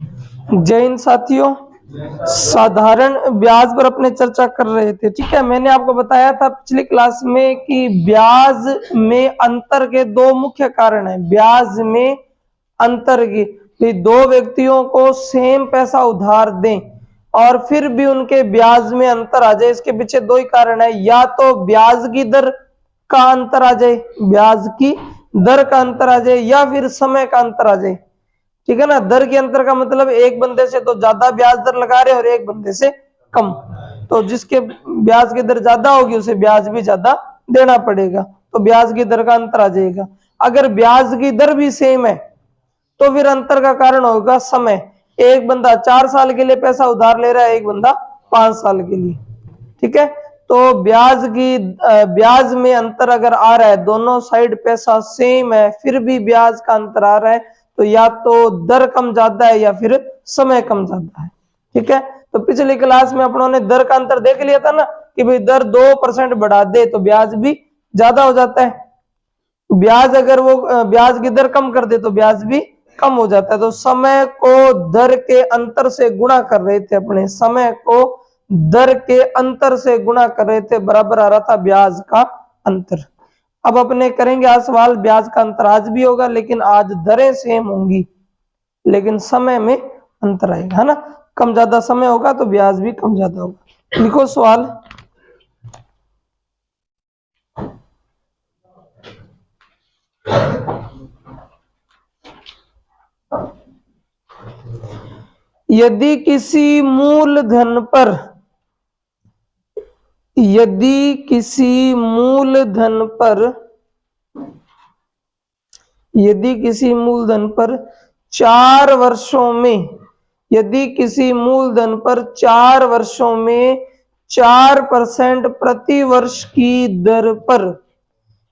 जय हिंद साथियों, साधारण ब्याज पर अपने चर्चा कर रहे थे। ठीक है, मैंने आपको बताया था पिछली क्लास में कि ब्याज में अंतर के दो मुख्य कारण हैं। ब्याज में अंतर की दो व्यक्तियों को सेम पैसा उधार दें और फिर भी उनके ब्याज में अंतर आ जाए, इसके पीछे दो ही कारण है। या तो ब्याज की दर का अंतर आ जाए, ब्याज की दर का अंतर आ जाए, या फिर समय का अंतर आ जाए। ठीक है ना। दर के अंतर का मतलब एक बंदे से तो ज्यादा ब्याज दर लगा रहे और एक बंदे से कम, तो जिसके ब्याज की दर ज्यादा होगी उसे ब्याज भी ज्यादा देना पड़ेगा, तो ब्याज की दर का अंतर आ जाएगा। अगर ब्याज की दर भी सेम है तो फिर अंतर का कारण होगा समय। एक बंदा 4 साल के लिए पैसा उधार ले रहा है, एक बंदा 5 साल के लिए। ठीक है, तो ब्याज में अंतर अगर आ रहा है, दोनों साइड पैसा सेम है फिर भी ब्याज का अंतर आ रहा है, तो या तो दर कम ज्यादा है या फिर समय कम ज्यादा है। ठीक है, तो पिछली क्लास में अपनों ने दर का अंतर देख लिया था ना कि भाई दर 2% बढ़ा दे तो ब्याज भी ज्यादा हो जाता है, ब्याज अगर वो ब्याज की दर कम कर दे तो ब्याज भी कम हो जाता है। तो समय को दर के अंतर से गुणा कर रहे थे, अपने समय को दर के अंतर से गुणा कर रहे थे, बराबर आ रहा था ब्याज का अंतर। अब अपने करेंगे आज सवाल, ब्याज का अंतर आज भी होगा लेकिन आज दरें सेम होंगी लेकिन समय में अंतर आएगा, है ना। कम ज्यादा समय होगा तो ब्याज भी कम ज्यादा होगा। लिखो सवाल। यदि किसी मूलधन पर यदि किसी मूलधन पर 4 वर्षों में यदि किसी मूलधन पर 4 वर्षों में 4% प्रति वर्ष की दर पर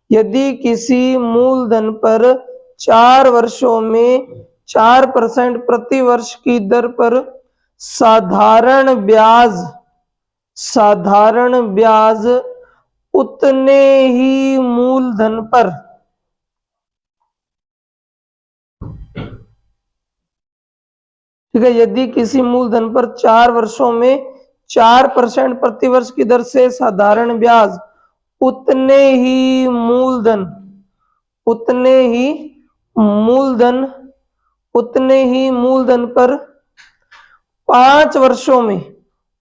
यदि किसी मूलधन पर 4 वर्षों में 4% प्रति वर्ष की दर पर साधारण ब्याज उतने ही मूलधन पर ठीक है, यदि किसी मूलधन पर 4 वर्षों में 4% प्रति वर्ष की दर से साधारण ब्याज उतने ही मूलधन पर 5 वर्षों में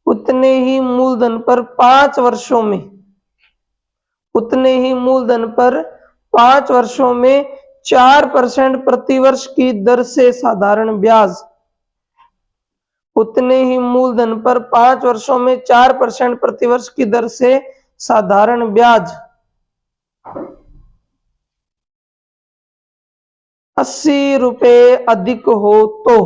उतने ही मूलधन पर 5 वर्षों में 4% प्रति वर्ष की दर से साधारण ब्याज उतने ही मूलधन पर 5 वर्षों में 4% प्रति वर्ष की दर से साधारण ब्याज 80 रुपए अधिक हो तो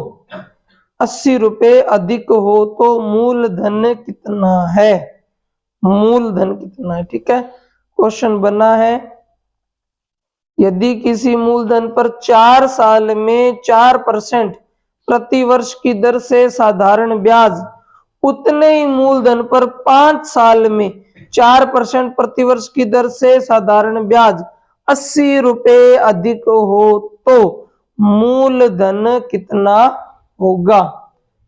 80 रुपए अधिक हो तो मूलधन कितना है? ठीक है, क्वेश्चन बना है। यदि किसी मूलधन पर 4 साल में 4% प्रति वर्ष की दर से साधारण ब्याज उतने ही मूलधन पर 5 साल में 4% प्रति वर्ष की दर से साधारण ब्याज 80 रुपए अधिक हो तो मूलधन कितना होगा?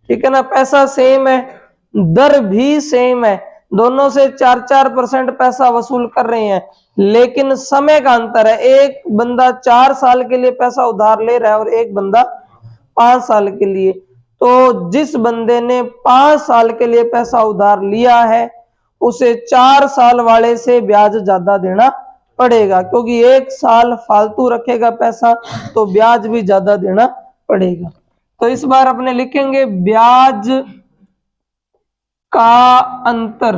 ठीक है ना, पैसा सेम है, दर भी सेम है, दोनों से 4% पैसा वसूल कर रहे हैं लेकिन समय का अंतर है। एक बंदा 4 साल के लिए पैसा उधार ले रहा है और एक बंदा 5 साल के लिए। तो जिस बंदे ने 5 साल के लिए पैसा उधार लिया है उसे 4 साल वाले से ब्याज ज्यादा देना पड़ेगा, क्योंकि 1 साल फालतू रखेगा पैसा तो ब्याज भी ज्यादा देना पड़ेगा। तो इस बार अपने लिखेंगे ब्याज का अंतर,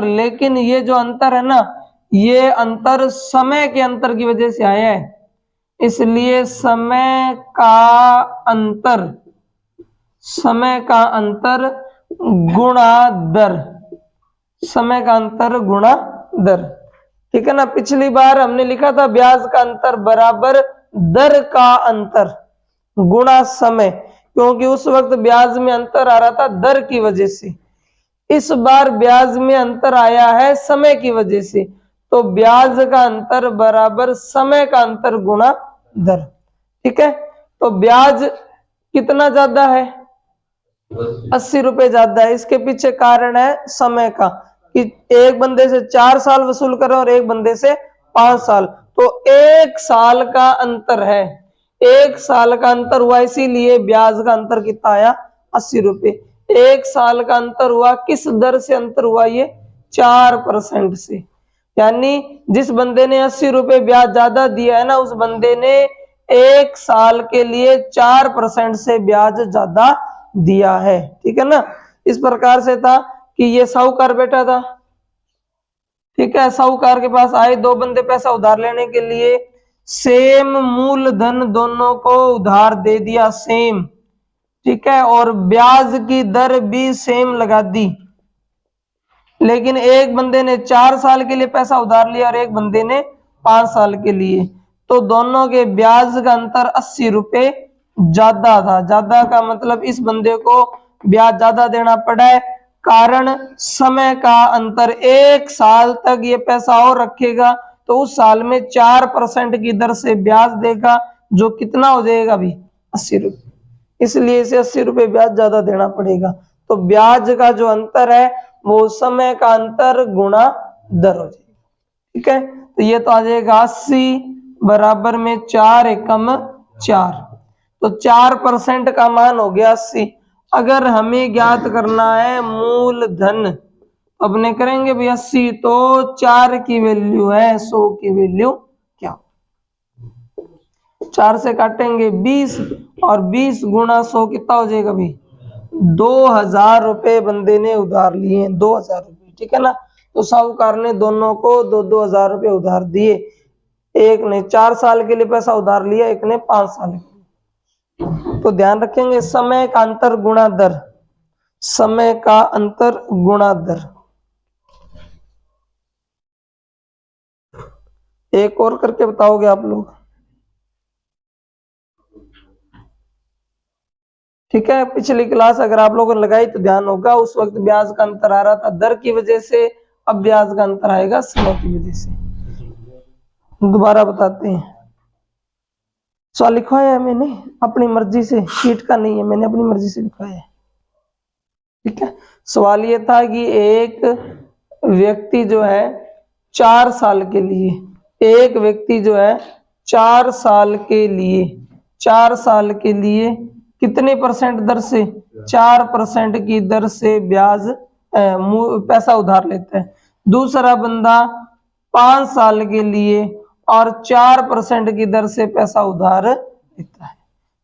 लेकिन ये जो अंतर है ना, ये अंतर समय के अंतर की वजह से आया है, इसलिए समय का अंतर गुणा दर। ठीक है ना, पिछली बार हमने लिखा था ब्याज का अंतर बराबर दर का अंतर गुणा समय, क्योंकि उस वक्त ब्याज में अंतर आ रहा था दर की वजह से। इस बार ब्याज में अंतर आया है समय की वजह से, तो ब्याज का अंतर बराबर समय का अंतर गुणा दर। ठीक है, तो ब्याज कितना ज्यादा है? 80 रुपए ज्यादा है। इसके पीछे कारण है समय का, कि एक बंदे से 4 साल वसूल कर रहे हैं और एक बंदे से 5 साल, तो 1 साल का अंतर है। 1 साल का अंतर हुआ, इसीलिए ब्याज का अंतर कितना आया? 80 रुपए। 1 साल का अंतर हुआ, किस दर से अंतर हुआ? ये 4% से। यानी जिस बंदे ने 80 रुपए ब्याज ज्यादा दिया है ना, उस बंदे ने 1 साल के लिए 4% से ब्याज ज्यादा दिया है। ठीक है ना? इस प्रकार से था कि ये साहूकार बैठा था, ठीक है, साहूकार के पास आए 2 बंदे पैसा उधार लेने के लिए, सेम मूलधन दोनों को उधार दे दिया, सेम, ठीक है, और ब्याज की दर भी सेम लगा दी। लेकिन एक बंदे ने 4 साल के लिए पैसा उधार लिया और एक बंदे ने 5 साल के लिए, तो दोनों के ब्याज का अंतर 80 रुपए ज्यादा था। ज्यादा का मतलब इस बंदे को ब्याज ज्यादा देना पड़ा है, कारण समय का अंतर। 1 साल तक ये पैसा और रखेगा तो उस साल में 4% की दर से ब्याज देगा, जो कितना हो जाएगा अभी? 80 रुपए। इसलिए इसे 80 रुपए ब्याज ज्यादा देना पड़ेगा। तो ब्याज का जो अंतर है वो समय का अंतर गुणा दर हो जाएगा। ठीक है, तो ये तो आ जाएगा 80 बराबर में 4 एकम 4, तो 4% का मान हो गया 80। अगर हमें ज्ञात करना है मूलधन, अपने करेंगे भाई 80, तो 4 की वैल्यू है 100 की वैल्यू क्या? 4 से काटेंगे 20, और 20 गुणा 100 कितना हो जाएगा भाई? 2000 रुपए बंदे ने उधार लिए, 2000 रुपए। ठीक है ना? तो साहूकार ने दोनों को 2-2 हजार रुपए उधार दिए। एक ने 4 साल के लिए पैसा उधार लिया, एक ने 5 साल के लिए। तो ध्यान रखेंगे, समय का अंतर गुणा दर, समय का अंतर गुणा दर। एक और करके बताओगे आप लोग? ठीक है, पिछली क्लास अगर आप लोगों ने लगाई तो ध्यान होगा, उस वक्त ब्याज का अंतर आ रहा था दर की वजह से, अब ब्याज का अंतर आएगा समय की वजह से। दोबारा बताते हैं। सवाल लिखवाया है मैंने अपनी मर्जी से, शीट का नहीं है, मैंने अपनी मर्जी से लिखवाया है। ठीक है, सवाल ये था कि एक व्यक्ति जो है 4 साल के लिए, एक व्यक्ति जो है 4 साल के लिए, 4 साल के लिए कितने % दर से? 4% की दर से ब्याज पैसा उधार लेता है। दूसरा बंदा 5 साल के लिए और 4% की दर से पैसा उधार लेता है।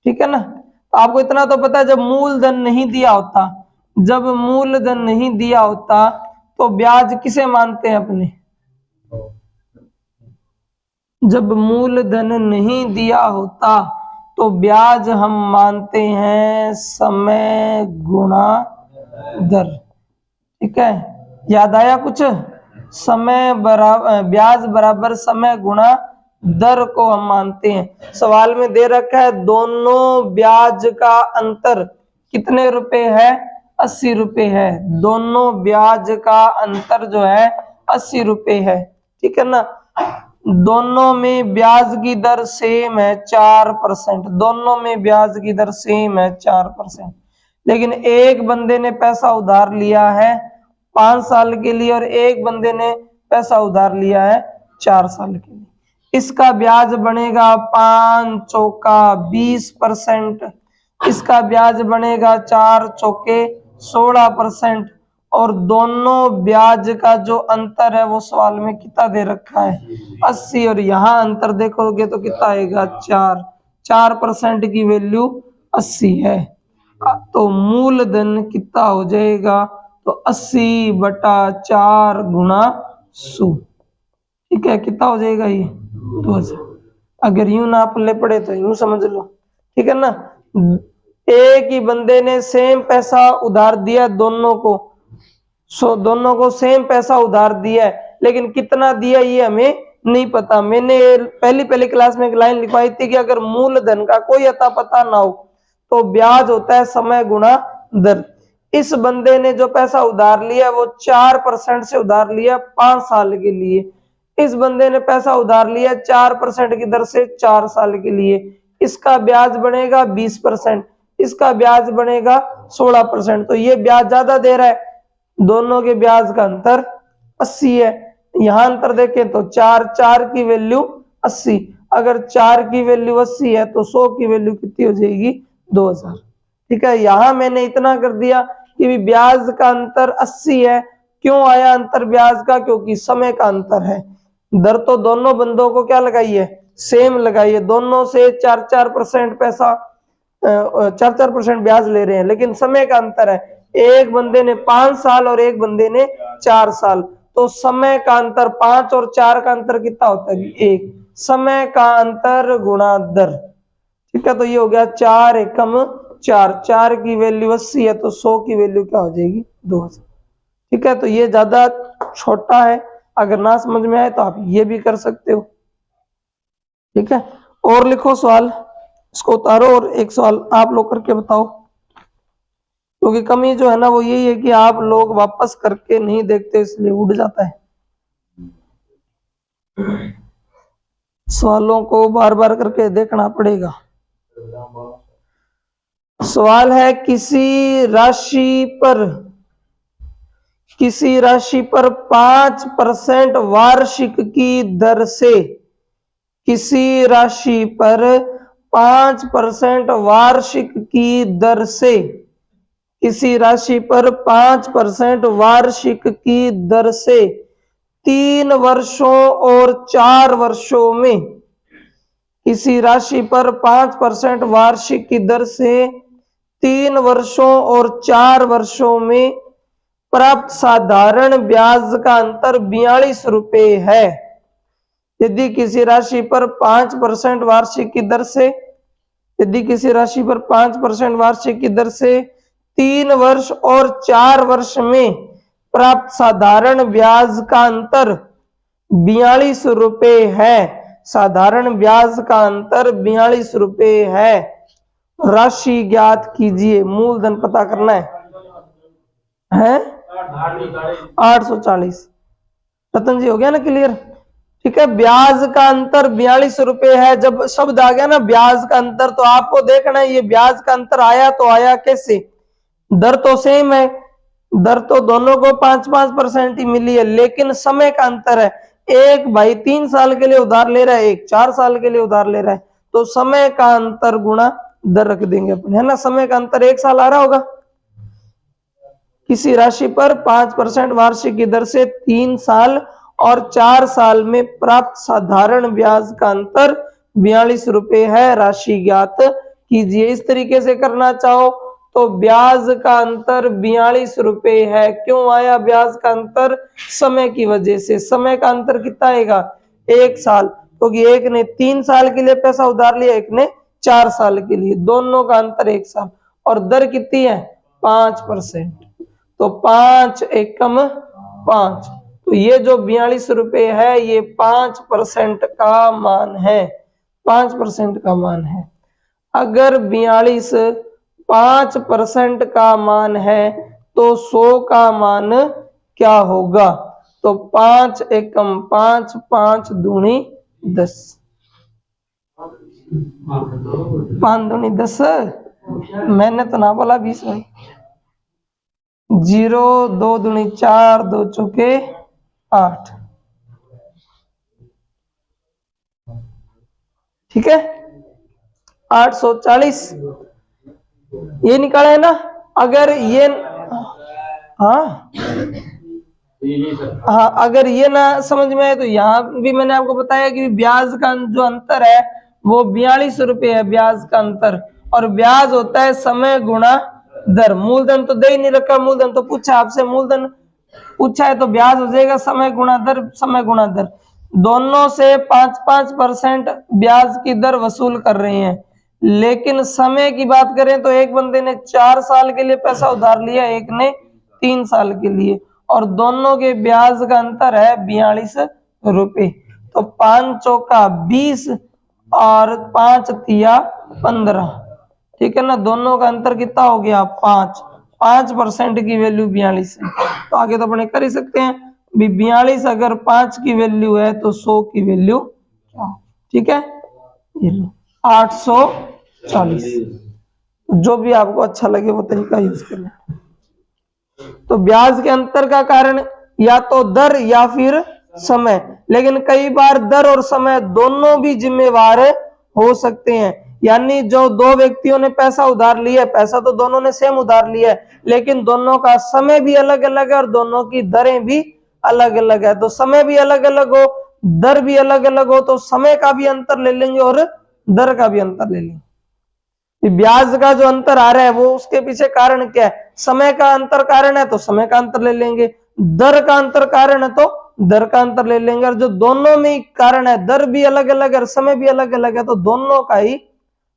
ठीक है ना? तो आपको इतना तो पता है, जब मूलधन नहीं दिया होता, जब मूलधन नहीं दिया होता तो ब्याज किसे मानते हैं अपने? जब मूलधन नहीं दिया होता तो ब्याज हम मानते हैं समय गुणा दर। ठीक है, याद आया कुछ? समय बराबर ब्याज बराबर समय गुणा दर को हम मानते हैं। सवाल में दे रखा है दोनों ब्याज का अंतर कितने रुपए है? 80 रुपए है। दोनों ब्याज का अंतर जो है 80 रुपए है। ठीक है ना? दोनों में ब्याज की दर सेम है 4%, दोनों में ब्याज की दर सेम है 4%। लेकिन एक बंदे ने पैसा उधार लिया है 5 साल के लिए और एक बंदे ने पैसा उधार लिया है 4 साल के लिए। इसका ब्याज बनेगा 5 चौका 20%, इसका ब्याज बनेगा 4 चौके 16%, और दोनों ब्याज का जो अंतर है वो सवाल में कितना दे रखा है? 80, और यहाँ अंतर देखोगे तो कितना आएगा? 4% की वैल्यू 80 है। तो मूलधन कितना हो जाएगा? तो 80/4 गुणा 100। ठीक है, कितना हो जाएगा ये? 2000। अगर यूं नाप ले पड़े तो यूं समझ लो। ठीक है ना? एक ही बंदे ने सेम पैसा उधार दिया दोनों को, दोनों को सेम पैसा उधार दिया है, लेकिन कितना दिया ये हमें नहीं पता। मैंने पहली क्लास में एक लाइन लिखवाई थी कि अगर मूलधन का कोई अता पता ना हो तो ब्याज होता है समय गुणा दर। इस बंदे ने जो पैसा उधार लिया वो 4% से उधार लिया 5 साल के लिए। इस बंदे ने पैसा उधार लिया 4% की दर से 4 साल के लिए। इसका ब्याज बनेगा 20%, किसका ब्याज बनेगा 16%। तो ये ब्याज ज्यादा दे रहा है, दोनों के ब्याज का अंतर 80 है। यहां अंतर देखें तो 4 की वैल्यू 80, अगर 4 की वैल्यू 80 है तो 100 की वैल्यू कितनी हो जाएगी 2000। ठीक है, यहां मैंने इतना कर दिया कि ब्याज का अंतर 80 है। क्यों आया अंतर ब्याज का? क्योंकि समय का अंतर है। दर तो दोनों बंदों को क्या लगाइए, सेम लगाइए, दोनों से 4% पैसा 4% ब्याज ले रहे हैं, लेकिन समय का अंतर है, एक बंदे ने 5 साल और एक बंदे ने 4 साल, तो समय का अंतर 5 और 4 का अंतर कितना होता है 1, समय का अंतर गुणा दर। ठीक है, तो ये हो गया 4 एकम 4, 4 की वैल्यू 80 है तो 100 की वैल्यू क्या हो जाएगी 2000। ठीक है, तो ये ज्यादा छोटा है, अगर ना समझ में आए तो आप ये भी कर सकते हो। ठीक है, और लिखो सवाल, इसको उतारो और एक सवाल आप लोग करके बताओ, क्योंकि कमी जो है ना वो यही है कि आप लोग वापस करके नहीं देखते, इसलिए उड़ जाता है। सवालों को बार बार करके देखना पड़ेगा। सवाल है किसी राशि पर 5% वार्षिक की दर से, किसी राशि पर 5% वार्षिक की दर से, किसी राशि पर 5% वार्षिक की दर से 3 वर्षों और 4 वर्षों में, किसी राशि पर 5% वार्षिक की दर से 3 वर्षों और 4 वर्षों में प्राप्त साधारण ब्याज का अंतर 42 रुपए है। यदि किसी राशि पर 5% वार्षिक की दर से, यदि किसी राशि पर 5% वार्षिक की दर से 3 वर्ष और 4 वर्ष में प्राप्त साधारण ब्याज का अंतर 42 रुपए है, साधारण ब्याज का अंतर 42 रुपए है, राशि ज्ञात कीजिए। मूलधन पता करना है 840। रतन जी हो गया ना क्लियर? ठीक है, ब्याज का अंतर 42 रुपए है। जब शब्द आ गया ना ब्याज का अंतर, तो आपको देखना है ये ब्याज का अंतर आया तो आया कैसे। दर तो सेम है, दर तो दोनों को 5-5% ही मिली है, लेकिन समय का अंतर है। एक भाई 3 साल के लिए उधार ले रहा है, एक 4 साल के लिए उधार ले रहा है, तो समय का अंतर गुणा दर रख देंगे अपन, है ना। समय का अंतर 1 साल आ रहा होगा। किसी राशि पर 5% वार्षिक की दर से 3 साल और 4 साल में प्राप्त साधारण ब्याज का अंतर 42 रुपए है, राशि ज्ञात कीजिए। इस तरीके से करना चाहो तो ब्याज का अंतर 42 रुपए है। क्यों आया ब्याज का अंतर? समय की वजह से। समय का अंतर कितना आएगा 1 साल, क्योंकि एक ने 3 साल के लिए पैसा उधार लिया, एक ने 4 साल के लिए, दोनों का अंतर 1 साल। और दर कितनी है 5%, तो 5 एकम 5, तो ये जो 42 रुपए है ये 5% का मान है, 5% का मान है। अगर 42 5% का मान है तो 100 का मान क्या होगा? तो 5 एकम 5, 5 दूनी 10, 5 दूनी 10, मैंने तो ना बोला 20 भाई। 0, 2 दूनी 4, 2 चौके 8। ठीक है, 840 ये निकाला है ना। अगर ये हाँ अगर ये ना समझ में आए तो यहाँ भी मैंने आपको बताया कि ब्याज का जो अंतर है वो 42 रुपए है, ब्याज का अंतर। और ब्याज होता है समय गुणा दर। मूलधन तो दे ही नहीं रखा, मूलधन तो पूछा आपसे, मूलधन पूछा है तो ब्याज हो जाएगा समय गुणा दर, समय गुणा दर। दोनों से 5-5% ब्याज की दर वसूल कर रहे हैं, लेकिन समय की बात करें तो एक बंदे ने 4 साल के लिए पैसा उधार लिया, एक ने 3 साल के लिए, और दोनों के ब्याज का अंतर है 42 रुपए। तो 5 चौका 20 और 5 तिया 15। ठीक है ना, दोनों का अंतर कितना हो गया 5% की वैल्यू 42 है। तो आगे तो अपने कर ही सकते हैं 42, अगर 5 की वैल्यू है तो 100 की वैल्यू क्या? ठीक है, 840। जो भी आपको अच्छा लगे वो तरीका यूज कर लें। तो ब्याज के अंतर का कारण या तो दर या फिर समय, लेकिन कई बार दर और समय दोनों भी जिम्मेवार हो सकते हैं। यानी जो दो व्यक्तियों ने पैसा उधार लिया है, पैसा तो दोनों ने सेम उधार लिया है, लेकिन दोनों का समय भी अलग अलग है और दोनों की दरें भी अलग अलग है। तो समय भी अलग अलग हो, दर भी अलग अलग हो, तो समय का भी अंतर ले लेंगे और दर का भी अंतर ले लेंगे। ब्याज का जो अंतर आ रहा है वो उसके पीछे कारण क्या है? समय का अंतर कारण है तो समय का अंतर ले लेंगे, दर का अंतर कारण है तो दर का अंतर ले लेंगे। और जो दोनों में ही कारण है, दर भी अलग अलग है और समय भी अलग अलग है, तो दोनों का ही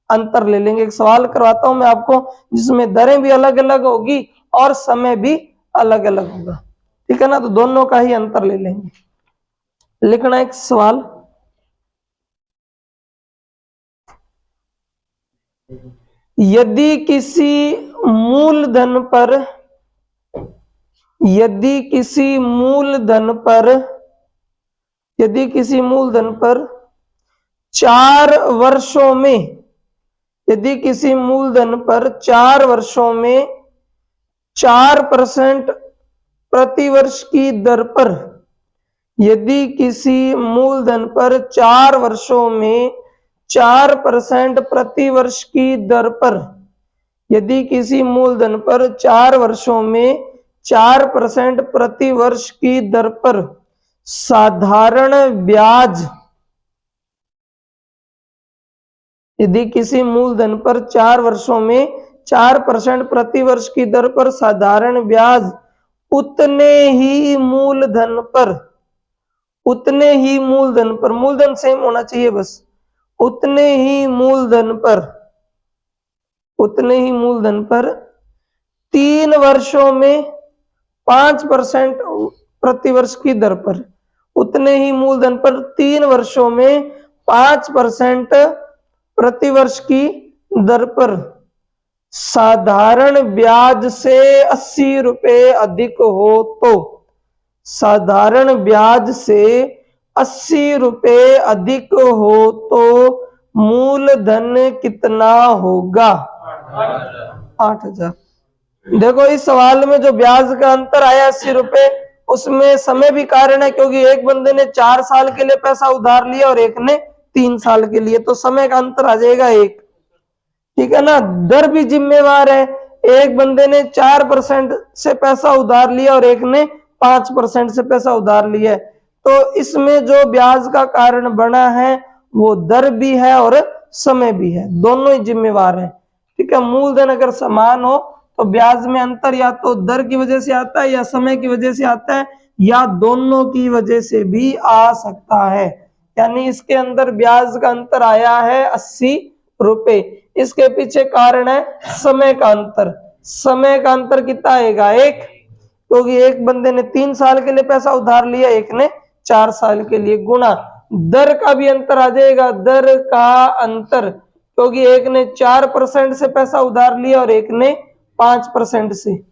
अंतर ले लेंगे। एक सवाल करवाता हूं मैं आपको जिसमें दरें भी अलग अलग होगी और समय भी अलग अलग होगा, ठीक है ना? तो दोनों का ही अंतर ले लेंगे। लिखना एक सवाल, यदि किसी मूलधन पर यदि किसी मूलधन पर 4 वर्षों में यदि किसी मूलधन पर 4 वर्षों में 4% प्रतिवर्ष की दर पर यदि किसी मूलधन पर 4 वर्षों में 4% प्रतिवर्ष की दर पर यदि किसी मूलधन पर 4 वर्षों में 4% प्रतिवर्ष की दर पर साधारण ब्याज यदि किसी मूलधन पर 4 वर्षों में 4% प्रतिवर्ष की दर पर साधारण ब्याज उतने ही मूलधन पर मूलधन सेम होना चाहिए, बस उतने ही मूलधन पर 3 वर्षों में 5% प्रतिवर्ष की दर पर उतने ही मूलधन पर 3 वर्षों में 5% प्रतिवर्ष की दर पर साधारण ब्याज से 80 रुपए अधिक हो तो साधारण ब्याज से 80 रुपए अधिक हो तो मूलधन कितना होगा? 8,000। देखो इस सवाल में जो ब्याज का अंतर आया 80 रुपए, उसमें समय भी कारण है क्योंकि एक बंदे ने 4 साल के लिए पैसा उधार लिया और एक ने 3 साल के लिए, तो समय का अंतर आ जाएगा 1, ठीक है ना? दर भी जिम्मेवार है, एक बंदे ने 4% से पैसा उधार लिया और एक ने 5% से पैसा उधार लिया है, तो इसमें जो ब्याज का कारण बना है वो दर भी है और समय भी है, दोनों ही जिम्मेवार है, ठीक है? मूलधन अगर समान हो तो ब्याज में अंतर या तो दर की वजह से आता है या समय की वजह से आता है या दोनों की वजह से भी आ सकता है। यानी इसके अंदर ब्याज का अंतर आया है 80 रुपए, इसके पीछे कारण है समय का अंतर। समय का अंतर कितना आएगा? 1, क्योंकि एक बंदे ने 3 साल के लिए पैसा उधार लिया, एक ने 4 साल के लिए, गुणा दर का भी अंतर आ जाएगा, दर का अंतर, क्योंकि एक ने 4% से पैसा उधार लिया और एक ने 5% से।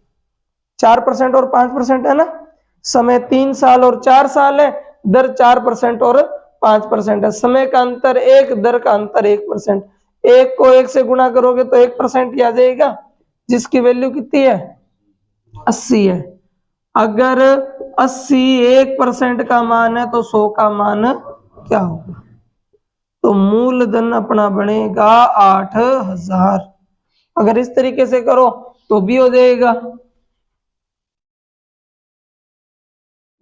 4% और 5% है ना, समय 3 साल और 4 साल है, दर 4% और 5% है। समय का अंतर 1, दर का अंतर 1%। 1 को 1 से गुणा करोगे तो 1% ही आ जाएगा, जिसकी वैल्यू कितनी है? 80 है। अगर 80 1% का मान है तो 100 का मान क्या होगा? तो मूलधन अपना बनेगा 8,000। अगर इस तरीके से करो तो भी हो जाएगा।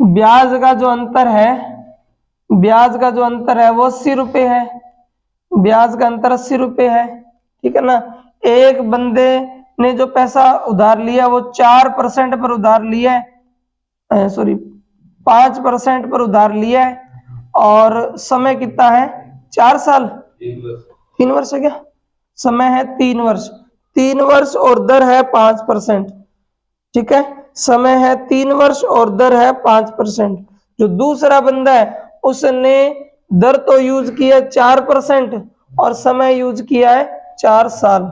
ब्याज का जो अंतर है वो 80 रुपए है, ब्याज का अंतर 80 रुपए है, ठीक है ना? एक बंदे ने जो पैसा उधार लिया वो 4% पर उधार लिया है, सॉरी 5% पर उधार लिया है, और समय कितना है? 4 साल, 3 वर्ष है क्या? समय है 3 वर्ष, 3 वर्ष और दर है 5%, ठीक है? समय है 3 वर्ष और दर है 5%। जो दूसरा बंदा है उसने दर तो यूज किया 4% और समय यूज किया है 4 साल।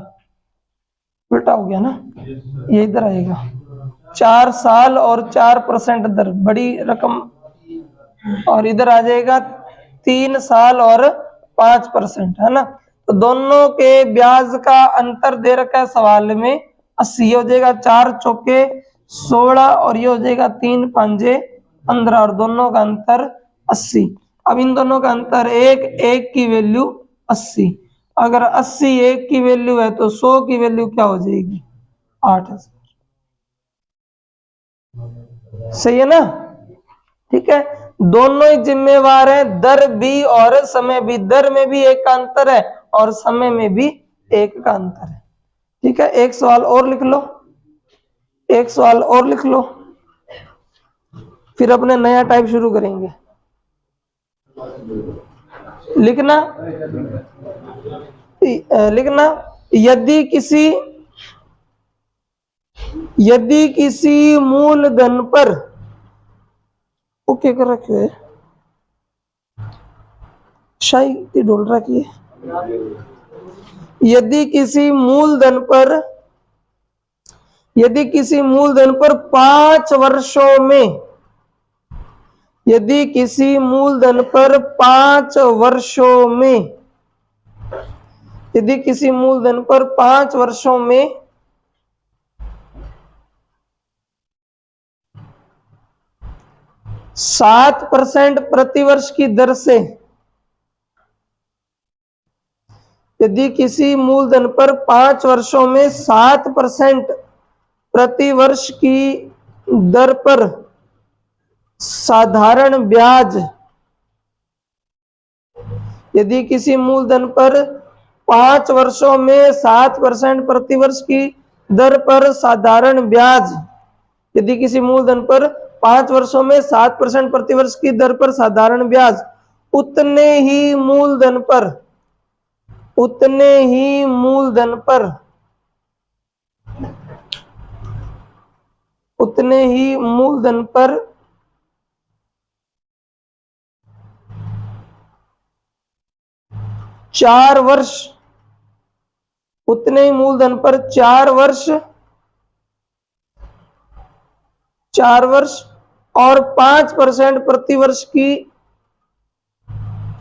उल्टा हो गया ना, ये इधर आएगा 4 साल और 4% दर, बड़ी रकम, और इधर आ जाएगा 3 साल और 5%, है ना? तो दोनों के ब्याज का अंतर दे रखा है सवाल में 80। ये हो जाएगा 4 चौके 16 और ये हो जाएगा 3 पंजे 15 और दोनों का अंतर 80। अब इन दोनों का अंतर एक की वैल्यू 80। अगर 80 एक की वैल्यू है तो 100 की वैल्यू क्या हो जाएगी 8000। सही है ना? ठीक है, दोनों ही जिम्मेवार हैं, दर भी और समय भी। दर में भी एक का अंतर है और समय में भी एक का अंतर है। ठीक है, एक सवाल और लिख लो, एक सवाल और लिख लो, फिर अपने नया टाइप शुरू करेंगे। लिखना लिखना यदि किसी मूलधन पर ओके कर रखे है शाही ढोल रखी है। यदि किसी मूलधन पर 5 वर्षों में, यदि किसी मूलधन पर 5 वर्षों में, यदि किसी मूलधन पर 5 वर्षों में 7% प्रतिवर्ष की दर से, यदि किसी मूलधन पर 5 वर्षों में 7% प्रतिवर्ष की दर पर साधारण ब्याज, यदि किसी मूलधन पर 5 वर्षों में 7% प्रतिवर्ष की दर पर साधारण ब्याज, यदि किसी मूलधन पर 5 वर्षों में 7% प्रतिवर्ष की दर पर साधारण ब्याज उतने ही मूलधन पर 4 वर्ष, उतने ही मूलधन पर 4 वर्ष और 5% प्रतिवर्ष की,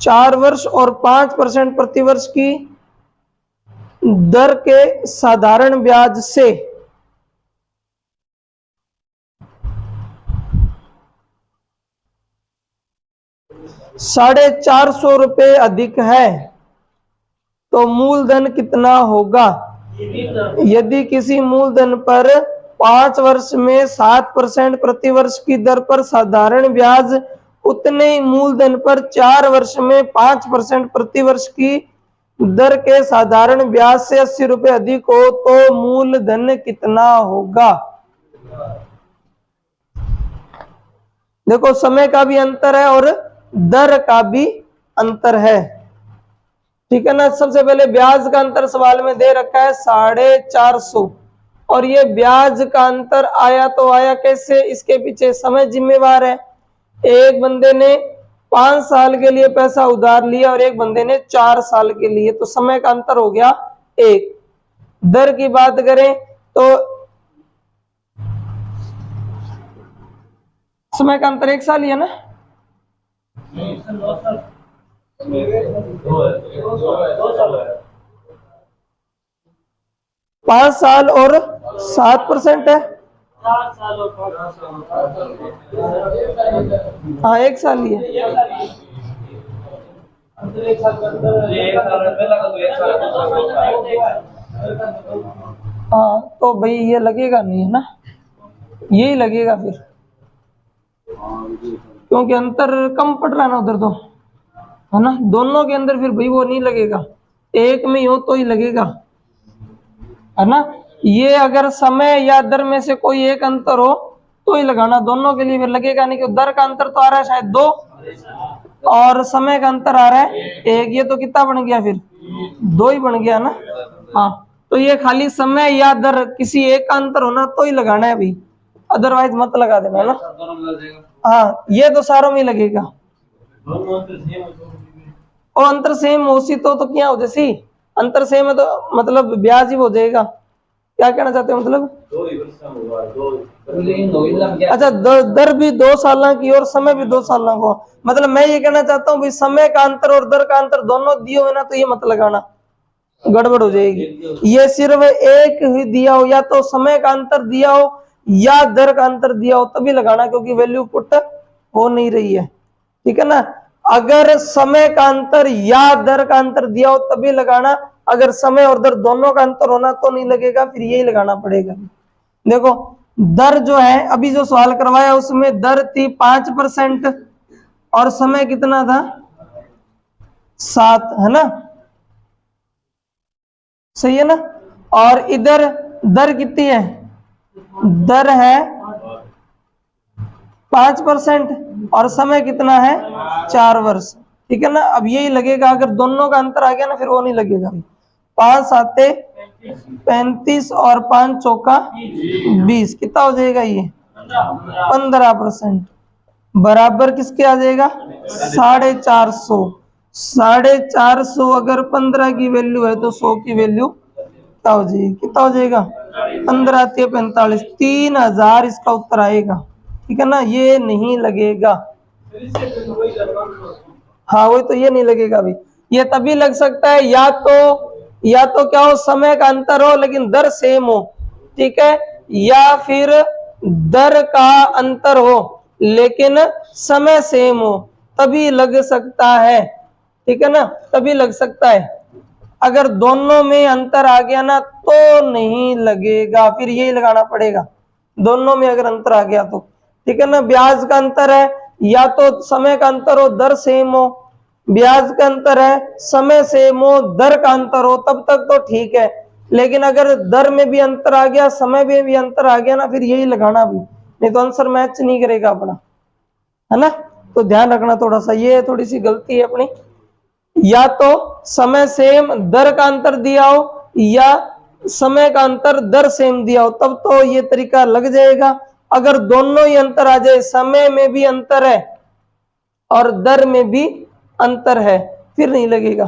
4 वर्ष और 5% प्रतिवर्ष की दर के साधारण ब्याज से ₹450 अधिक है तो मूलधन कितना होगा? यदि किसी मूलधन पर 5 वर्ष में 7% प्रतिवर्ष की दर पर साधारण ब्याज उतने ही मूलधन पर 4 वर्ष में 5% प्रतिवर्ष की दर के साधारण ब्याज से ₹80 अधिक हो तो मूलधन कितना होगा? देखो समय का भी अंतर है और दर का भी अंतर है। ठीक है ना? सबसे पहले ब्याज का अंतर सवाल में दे रखा है 450 और ये ब्याज का अंतर आया तो आया कैसे? इसके पीछे समय जिम्मेवार है। एक बंदे ने 5 साल के लिए पैसा उधार लिया और एक बंदे ने 4 साल के लिए, तो समय का अंतर हो गया 1। दर की बात करें तो समय का अंतर 1 साल ही है ना? 5 साल और 7% है। हाँ 1 साल ही है। हाँ तो भाई ये लगेगा नहीं है ना, यही लगेगा फिर, क्योंकि अंतर कम पड़ रहा है ना उधर, तो है ना। दोनों के अंदर फिर भाई वो नहीं लगेगा, एक में हो तो ही लगेगा, है ना। ये अगर समय या दर में से कोई एक अंतर हो तो ही लगाना, दोनों के लिए फिर लगेगा नहीं, क्योंकि दर का अंतर तो आ रहा है शायद 2 और समय का अंतर आ रहा है 1, ये तो कितना बन गया फिर 2 ही बन गया ना। हाँ तो ये खाली समय या दर किसी एक का अंतर होना तो ही लगाना है भाई, अदरवाइज मत लगा देना ना। हाँ ये तो सारों में लगेगा। और अंतर सेम होसी तो क्या हो जैसी अंतर सेम है तो मतलब ब्याज ही हो जाएगा। क्या कहना चाहते हो मतलब? अच्छा दर भी 2 साल की और समय भी 2 साल को, मतलब मैं ये कहना चाहता हूँ भाई समय का अंतर और दर का अंतर दोनों दिए हुए ना तो ये मत लगाना, गड़बड़ हो जाएगी। ये सिर्फ एक ही दिया हो, या तो समय का अंतर दिया हो या दर का अंतर दिया हो तभी लगाना, क्योंकि वैल्यू पुट हो नहीं रही है, ठीक है ना। अगर समय का अंतर या दर का अंतर दिया हो तभी लगाना, अगर समय और दर दोनों का अंतर होना तो नहीं लगेगा, फिर यही लगाना पड़ेगा। देखो दर जो है, अभी जो सवाल करवाया उसमें दर थी 5% और समय कितना था 7, है ना, सही है ना। और इधर दर कितनी है, दर है 5% और समय कितना है 4 वर्ष, ठीक है ना। अब यही लगेगा, अगर दोनों का अंतर आ गया ना फिर वो नहीं लगेगा। 5 साते 35 और 5 चौका 20, कितना हो जाएगा ये 15%, बराबर किसके आ जाएगा 450। 450 अगर 15 की वैल्यू है तो 100 की वैल्यू क्या हो जाएगी, कितना हो जाएगा 15 आती है 45, 3000 इसका उत्तर आएगा, ठीक है ना। ये नहीं लगेगा, हाँ वही तो, ये नहीं लगेगा अभी। ये तभी लग सकता है या तो क्या हो, समय का अंतर हो लेकिन दर सेम हो, ठीक है, या फिर दर का अंतर हो लेकिन समय सेम हो, तभी लग सकता है, ठीक है ना, तभी लग सकता है। अगर दोनों में अंतर आ गया ना तो नहीं लगेगा, फिर यही लगाना पड़ेगा, दोनों में अगर अंतर आ गया तो, ठीक है ना। ब्याज का अंतर है, या तो समय का अंतर हो दर सेम हो, ब्याज का अंतर है समय सेम हो दर का अंतर हो, तब तक तो ठीक है। लेकिन अगर दर में भी अंतर आ गया समय में भी अंतर आ गया ना, फिर यही लगाना भी, नहीं तो आंसर मैच नहीं करेगा अपना, है ना। तो ध्यान रखना थोड़ा सा, ये थोड़ी सी गलती है अपनी। या तो समय सेम दर का अंतर दिया हो या समय का अंतर दर सेम दिया हो, तब तो ये तरीका लग जाएगा। अगर दोनों ही अंतर आ जाए, समय में भी अंतर है और दर में भी अंतर है, फिर नहीं लगेगा।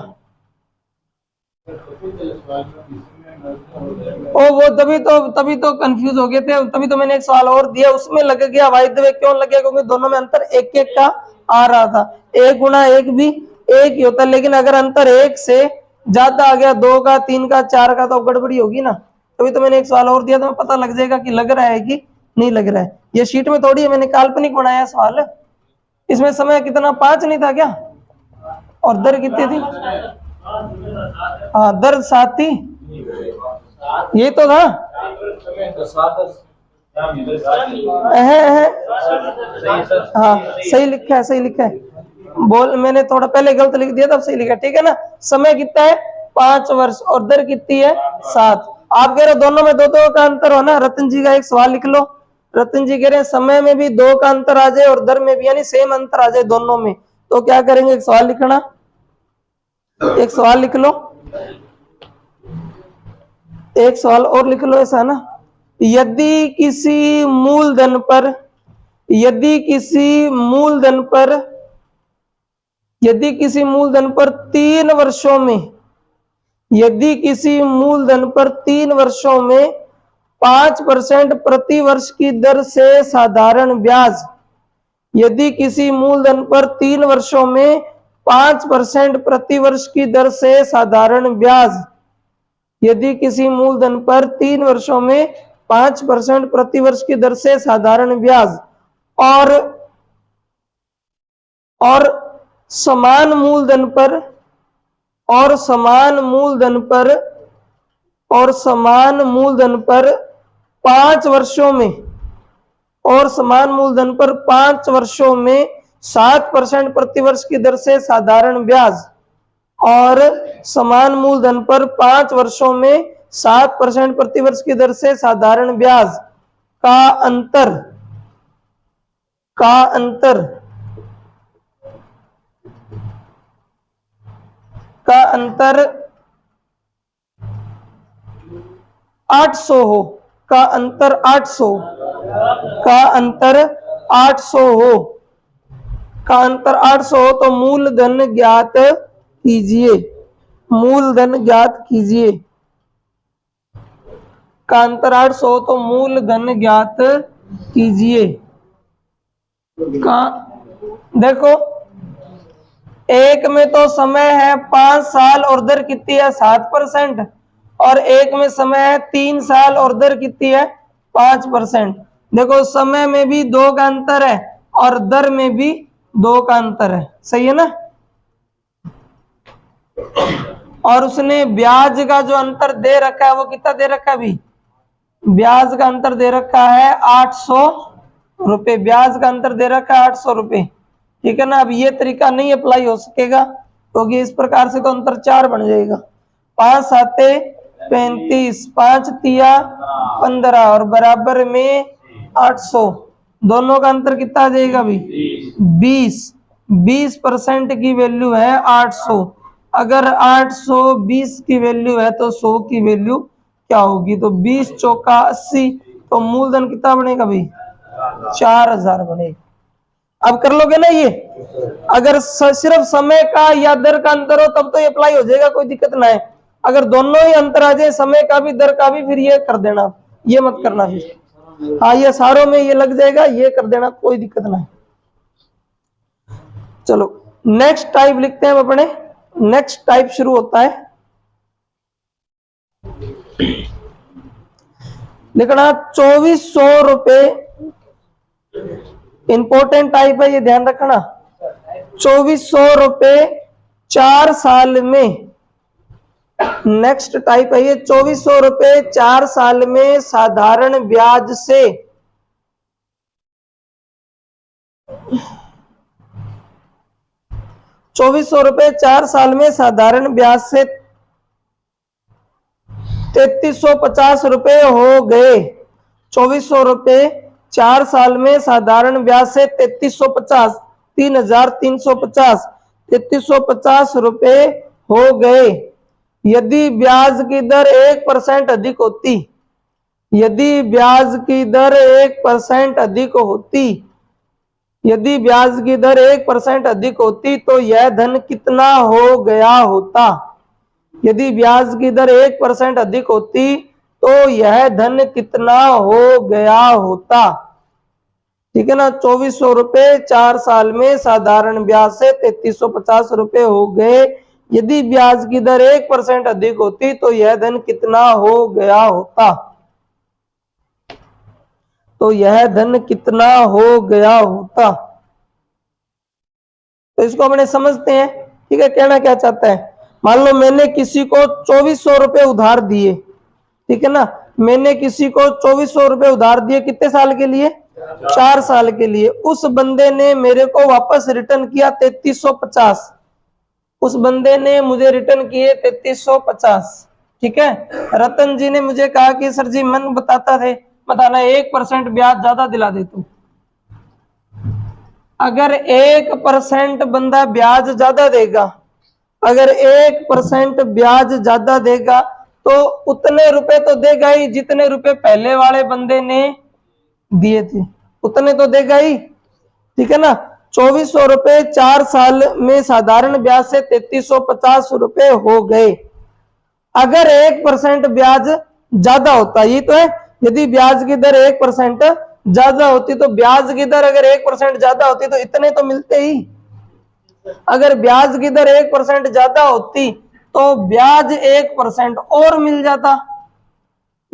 ओ वो तभी तो कंफ्यूज हो गए थे, तभी तो मैंने एक सवाल और दिया उसमें लग गया वाइद वे, क्यों लग गया, क्योंकि दोनों में अंतर एक एक का आ रहा था। 1 गुना 1 भी 1 ही होता है, लेकिन अगर अंतर 1 से ज्यादा आ गया, 2 का 3 का 4 का, तो गड़बड़ी होगी ना। तभी तो मैंने एक सवाल और दिया, तो पता लग जाएगा कि लग रहा है कि नहीं लग रहा है। ये शीट में थोड़ी है, मैंने काल्पनिक बनाया सवाल, इसमें समय कितना 5 नहीं था क्या, और दर कितनी थी, हाँ दर 7 थी, ये तो था। हाँ सही लिखा है, सही लिखा है, बोल मैंने थोड़ा पहले गलत लिख दिया था, सही लिखा, ठीक है ना। समय कितना है 5 वर्ष और दर कितनी है 7। आप कह रहे हो दोनों में 2-2 का अंतर हो ना, रतन जी का एक सवाल लिख लो। रतन जी कह रहे हैं समय में भी 2 का अंतर आ जाए और दर में भी, यानी सेम अंतर आ जाए दोनों में, तो क्या करेंगे, एक सवाल लिखना, एक सवाल लिख लो, एक सवाल और लिख लो, ऐसा ना। यदि किसी मूलधन पर यदि किसी मूलधन पर यदि किसी मूलधन पर 3 वर्षों में यदि किसी मूलधन पर 3 वर्षों में 5% प्रति वर्ष की दर से साधारण ब्याज यदि किसी मूलधन पर 3 वर्षों में 5% प्रति वर्ष की दर से साधारण ब्याज यदि किसी मूलधन पर 3 वर्षों में 5% प्रति वर्ष की दर से साधारण ब्याज और समान मूलधन पर और समान मूलधन पर और समान मूलधन पर 5 वर्षों में और समान मूलधन पर 5 वर्षों में 7% प्रति वर्ष की दर से साधारण ब्याज और समान मूलधन पर 5 वर्षों में 7% प्रति वर्ष की दर से साधारण ब्याज का अंतर 800 हो, का अंतर 800 हो तो मूलधन ज्ञात कीजिए, मूलधन ज्ञात कीजिए। का अंतर 800 हो तो मूलधन ज्ञात कीजिए। का देखो एक में तो समय है 5 साल और दर कितनी है 7%, और एक में समय है 3 साल और दर कितनी है 5%। देखो समय में भी 2 का अंतर है और दर में भी 2 का अंतर है, सही है ना। और उसने ब्याज का जो अंतर दे रखा है वो कितना दे रखा है अभी, ब्याज का अंतर दे रखा है 800 रुपए, ब्याज का अंतर दे रखा है 800 रुपए, ठीक है ना। अब ये तरीका नहीं अप्लाई हो सकेगा क्योंकि इस प्रकार से तो अंतर 4 बन जाएगा। 5 साते 35, 5 तिया 15 और बराबर में 800, दोनों का अंतर कितना आ जाएगा अभी 20% की वैल्यू है 800। अगर 820 की वैल्यू है तो 100 की वैल्यू क्या होगी, तो 20 चौका 80, तो मूलधन कितना बनेगा भाई 4000 बनेगा। अब कर लोगे ना ये, अगर सिर्फ समय का या दर का अंतर हो तब तो ये अप्लाई हो जाएगा, कोई दिक्कत ना है। अगर दोनों ही अंतर आ जाए, समय का भी दर का भी, फिर ये कर देना, ये मत करना फिर। हाँ ये सारों में ये लग जाएगा, ये कर देना, कोई दिक्कत ना है। चलो नेक्स्ट टाइप लिखते हैं अपने। नेक्स्ट टाइप शुरू होता है लिखना 2400 रुपए, इंपॉर्टेंट टाइप है ये ध्यान रखना। 2400 रुपए 4 साल में, नेक्स्ट टाइप है ये 2400 रुपए 4 साल में साधारण ब्याज से 2400 रुपए 4 साल में साधारण ब्याज से 3350 रुपए हो गए। 2400 रुपए 4 साल में साधारण ब्याज से 3350, 3350, 3350 रुपए हो गए। यदि ब्याज की दर 1% अधिक होती, यदि ब्याज की दर 1% अधिक होती, यदि ब्याज की दर 1% अधिक होती तो यह धन कितना हो गया होता। यदि ब्याज की दर 1% अधिक होती तो यह धन कितना हो गया होता, ठीक है ना। 2400 रुपए 4 साल में साधारण ब्याज से 3350 रुपए हो गए। यदि ब्याज की दर 1% अधिक होती तो यह धन कितना हो गया होता, तो यह धन कितना हो गया होता। तो इसको अपने समझते हैं, ठीक है। कहना क्या चाहता है, मान लो मैंने किसी को 2400 रुपए उधार दिए, ठीक है ना। मैंने किसी को 2400 रुपए उधार दिए, कितने साल के लिए 4 साल के लिए। उस बंदे ने मेरे को वापस रिटर्न किया 3350, उस बंदे ने मुझे रिटर्न किए 3350, ठीक है। रतन जी ने मुझे कहा कि सर जी मन बताता थे, बताना 1% ब्याज ज्यादा दिला दे तू। अगर 1% बंदा ब्याज ज्यादा देगा, अगर 1% ब्याज ज्यादा देगा तो उतने रुपए तो देगा ही जितने रुपए पहले वाले बंदे ने दिए थे, उतने तो देगा ही, ठीक है ना। 2400 रुपए 4 साल में साधारण ब्याज से 3350 रुपए हो गए। अगर 1% ब्याज ज्यादा होता, ये तो है, यदि ब्याज की दर 1% ज्यादा होती तो ब्याज की दर अगर 1% ज्यादा होती तो इतने तो मिलते ही। अगर ब्याज की दर 1% ज्यादा होती तो ब्याज 1% और मिल जाता।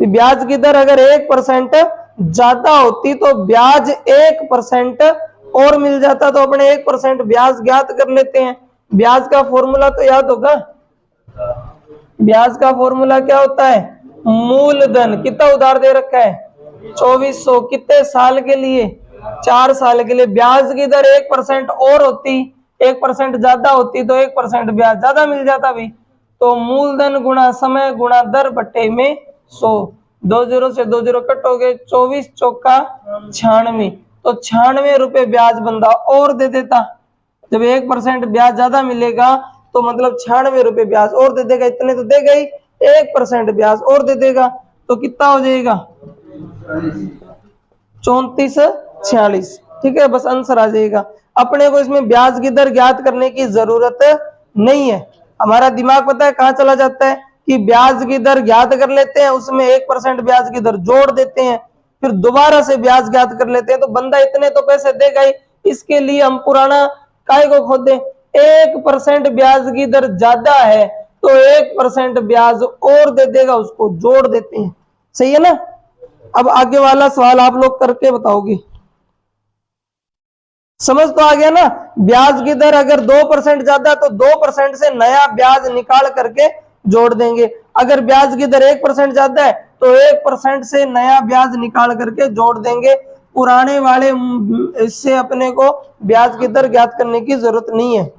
ब्याज की दर अगर 1% ज्यादा होती तो ब्याज 1% और मिल जाता। तो अपने 1% ब्याज ज्ञात कर लेते हैं। ब्याज का फॉर्मूला तो याद होगा, ब्याज का फॉर्मूला क्या होता है, मूलधन। कितना उधार दे रखा है 2400, कितने साल के लिए 4 साल के लिए। ब्याज की दर 1% और होती, 1% ज्यादा होती तो 1% ब्याज ज्यादा मिल जाता भी। तो मूलधन गुणा समय गुणा दर बट्टे में 100, 2 जीरो से 2 जीरो कट हो गए, 24 चौका 96, तो 96 रुपए ब्याज बंदा और दे देता। जब 1% ब्याज ज्यादा मिलेगा तो मतलब 96 रुपए ब्याज और दे देगा, इतने तो देगा ही, 1% ब्याज और दे देगा तो कितना हो जाएगा 3446, ठीक है। बस आंसर आ जाएगा। अपने को इसमें ब्याज की दर ज्ञात करने की जरूरत नहीं है। हमारा दिमाग पता है कहाँ चला जाता है कि ब्याज की दर ज्ञात कर लेते हैं, उसमें 1% ब्याज की दर जोड़ देते हैं, फिर दोबारा से ब्याज ज्ञात कर लेते हैं, तो बंदा इतने तो पैसे देगा ही, इसके लिए हम पुराना काय को खोदें। 1% ब्याज की दर ज्यादा है तो 1% ब्याज और दे देगा, उसको जोड़ देते हैं। सही है ना। अब आगे वाला सवाल आप लोग करके बताओगे। समझ तो आ गया ना। ब्याज की दर अगर 2% ज्यादा तो 2% से नया ब्याज निकाल करके जोड़ देंगे। अगर ब्याज की दर 1% ज्यादा है तो 1% से नया ब्याज निकाल करके जोड़ देंगे। पुराने वाले इससे अपने को ब्याज की दर ज्ञात करने की जरूरत नहीं है।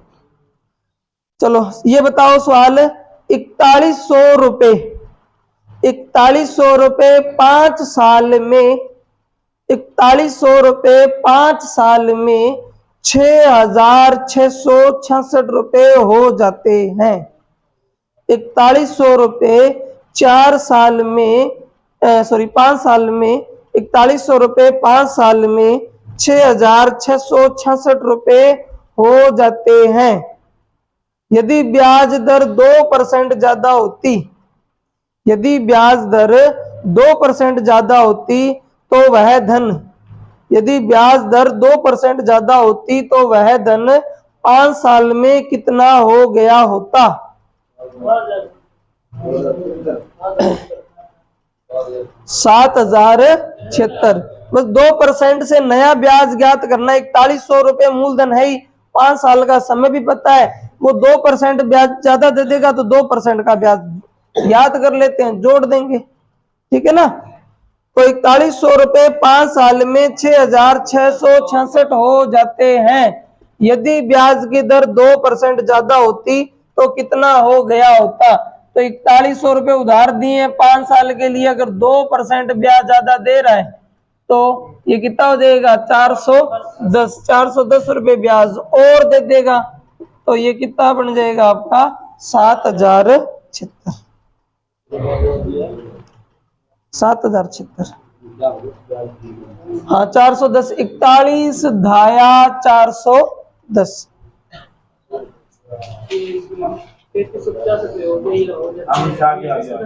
चलो ये बताओ सवाल, 4100 रुपए 4100 रुपए 5 साल में 4100 रुपए 5 साल में 6,666 रुपए हो जाते हैं। 4100 रुपए 4 साल में 5 साल में 4100 रुपए 5 साल में 6,666 रुपए हो जाते हैं। यदि ब्याज दर 2% ज्यादा होती, यदि ब्याज दर 2% ज्यादा होती तो वह धन, यदि ब्याज दर 2% ज्यादा होती तो वह धन 5 साल में कितना हो गया होता? 7,076। बस 2% से नया ब्याज ज्ञात करना। 4100 रुपए मूलधन है ही, 5 साल का समय भी पता है, वो 2% ब्याज ज्यादा दे देगा तो 2% का ब्याज याद कर लेते हैं, जोड़ देंगे। ठीक है ना। तो 4100 रुपए 5 साल में 6,666 हो जाते हैं। यदि ब्याज की दर 2% ज्यादा होती तो कितना हो गया होता? तो 4100 रुपए उधार दिए 5 साल के लिए, अगर 2% ब्याज ज्यादा दे रहा है तो ये कितना हो जाएगा? 410 रुपए ब्याज और दे देगा तो ये कितना बन जाएगा आपका? 7,076। 7,076। हाँ 410, 41 धाया 410।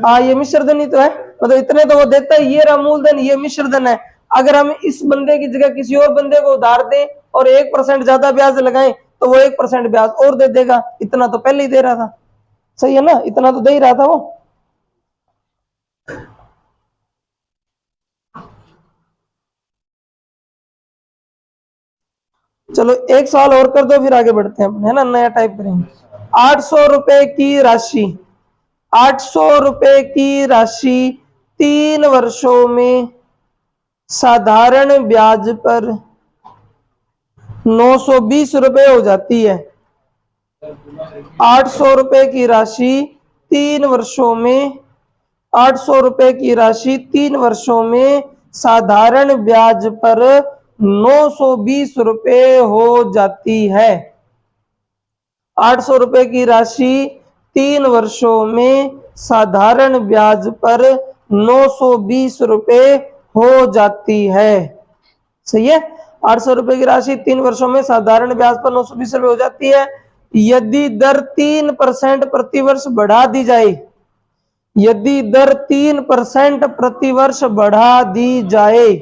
हाँ ये मिश्रधन ही तो है, मतलब इतने तो वो देता है। ये रहा मूलधन, ये मिश्रधन है। अगर हम इस बंदे की जगह किसी और बंदे को उधार दें और 1% ज्यादा ब्याज लगाएं तो वो 1% ब्याज और दे देगा। इतना तो पहले ही दे रहा था। सही है ना, इतना तो दे ही रहा था वो। चलो एक सवाल और कर दो फिर आगे बढ़ते हैं, है ना, नया टाइप करेंगे। 800 रुपए की राशि, 800 रुपए की राशि 3 वर्षों में साधारण ब्याज पर 920 रुपए हो जाती है। 800 रुपए की राशि 3 वर्षों में, 800 रुपए की राशि 3 वर्षों में साधारण ब्याज पर 920 रुपए हो जाती है। 800 रुपए की राशि 3 वर्षों में साधारण ब्याज पर 920 रुपए हो जाती है। सही है। 800 रुपए की राशि 3 वर्षों में साधारण ब्याज पर 920 रुपए हो जाती है। यदि दर 3% प्रतिवर्ष बढ़ा दी जाए, यदि दर 3% प्रतिवर्ष बढ़ा दी जाए,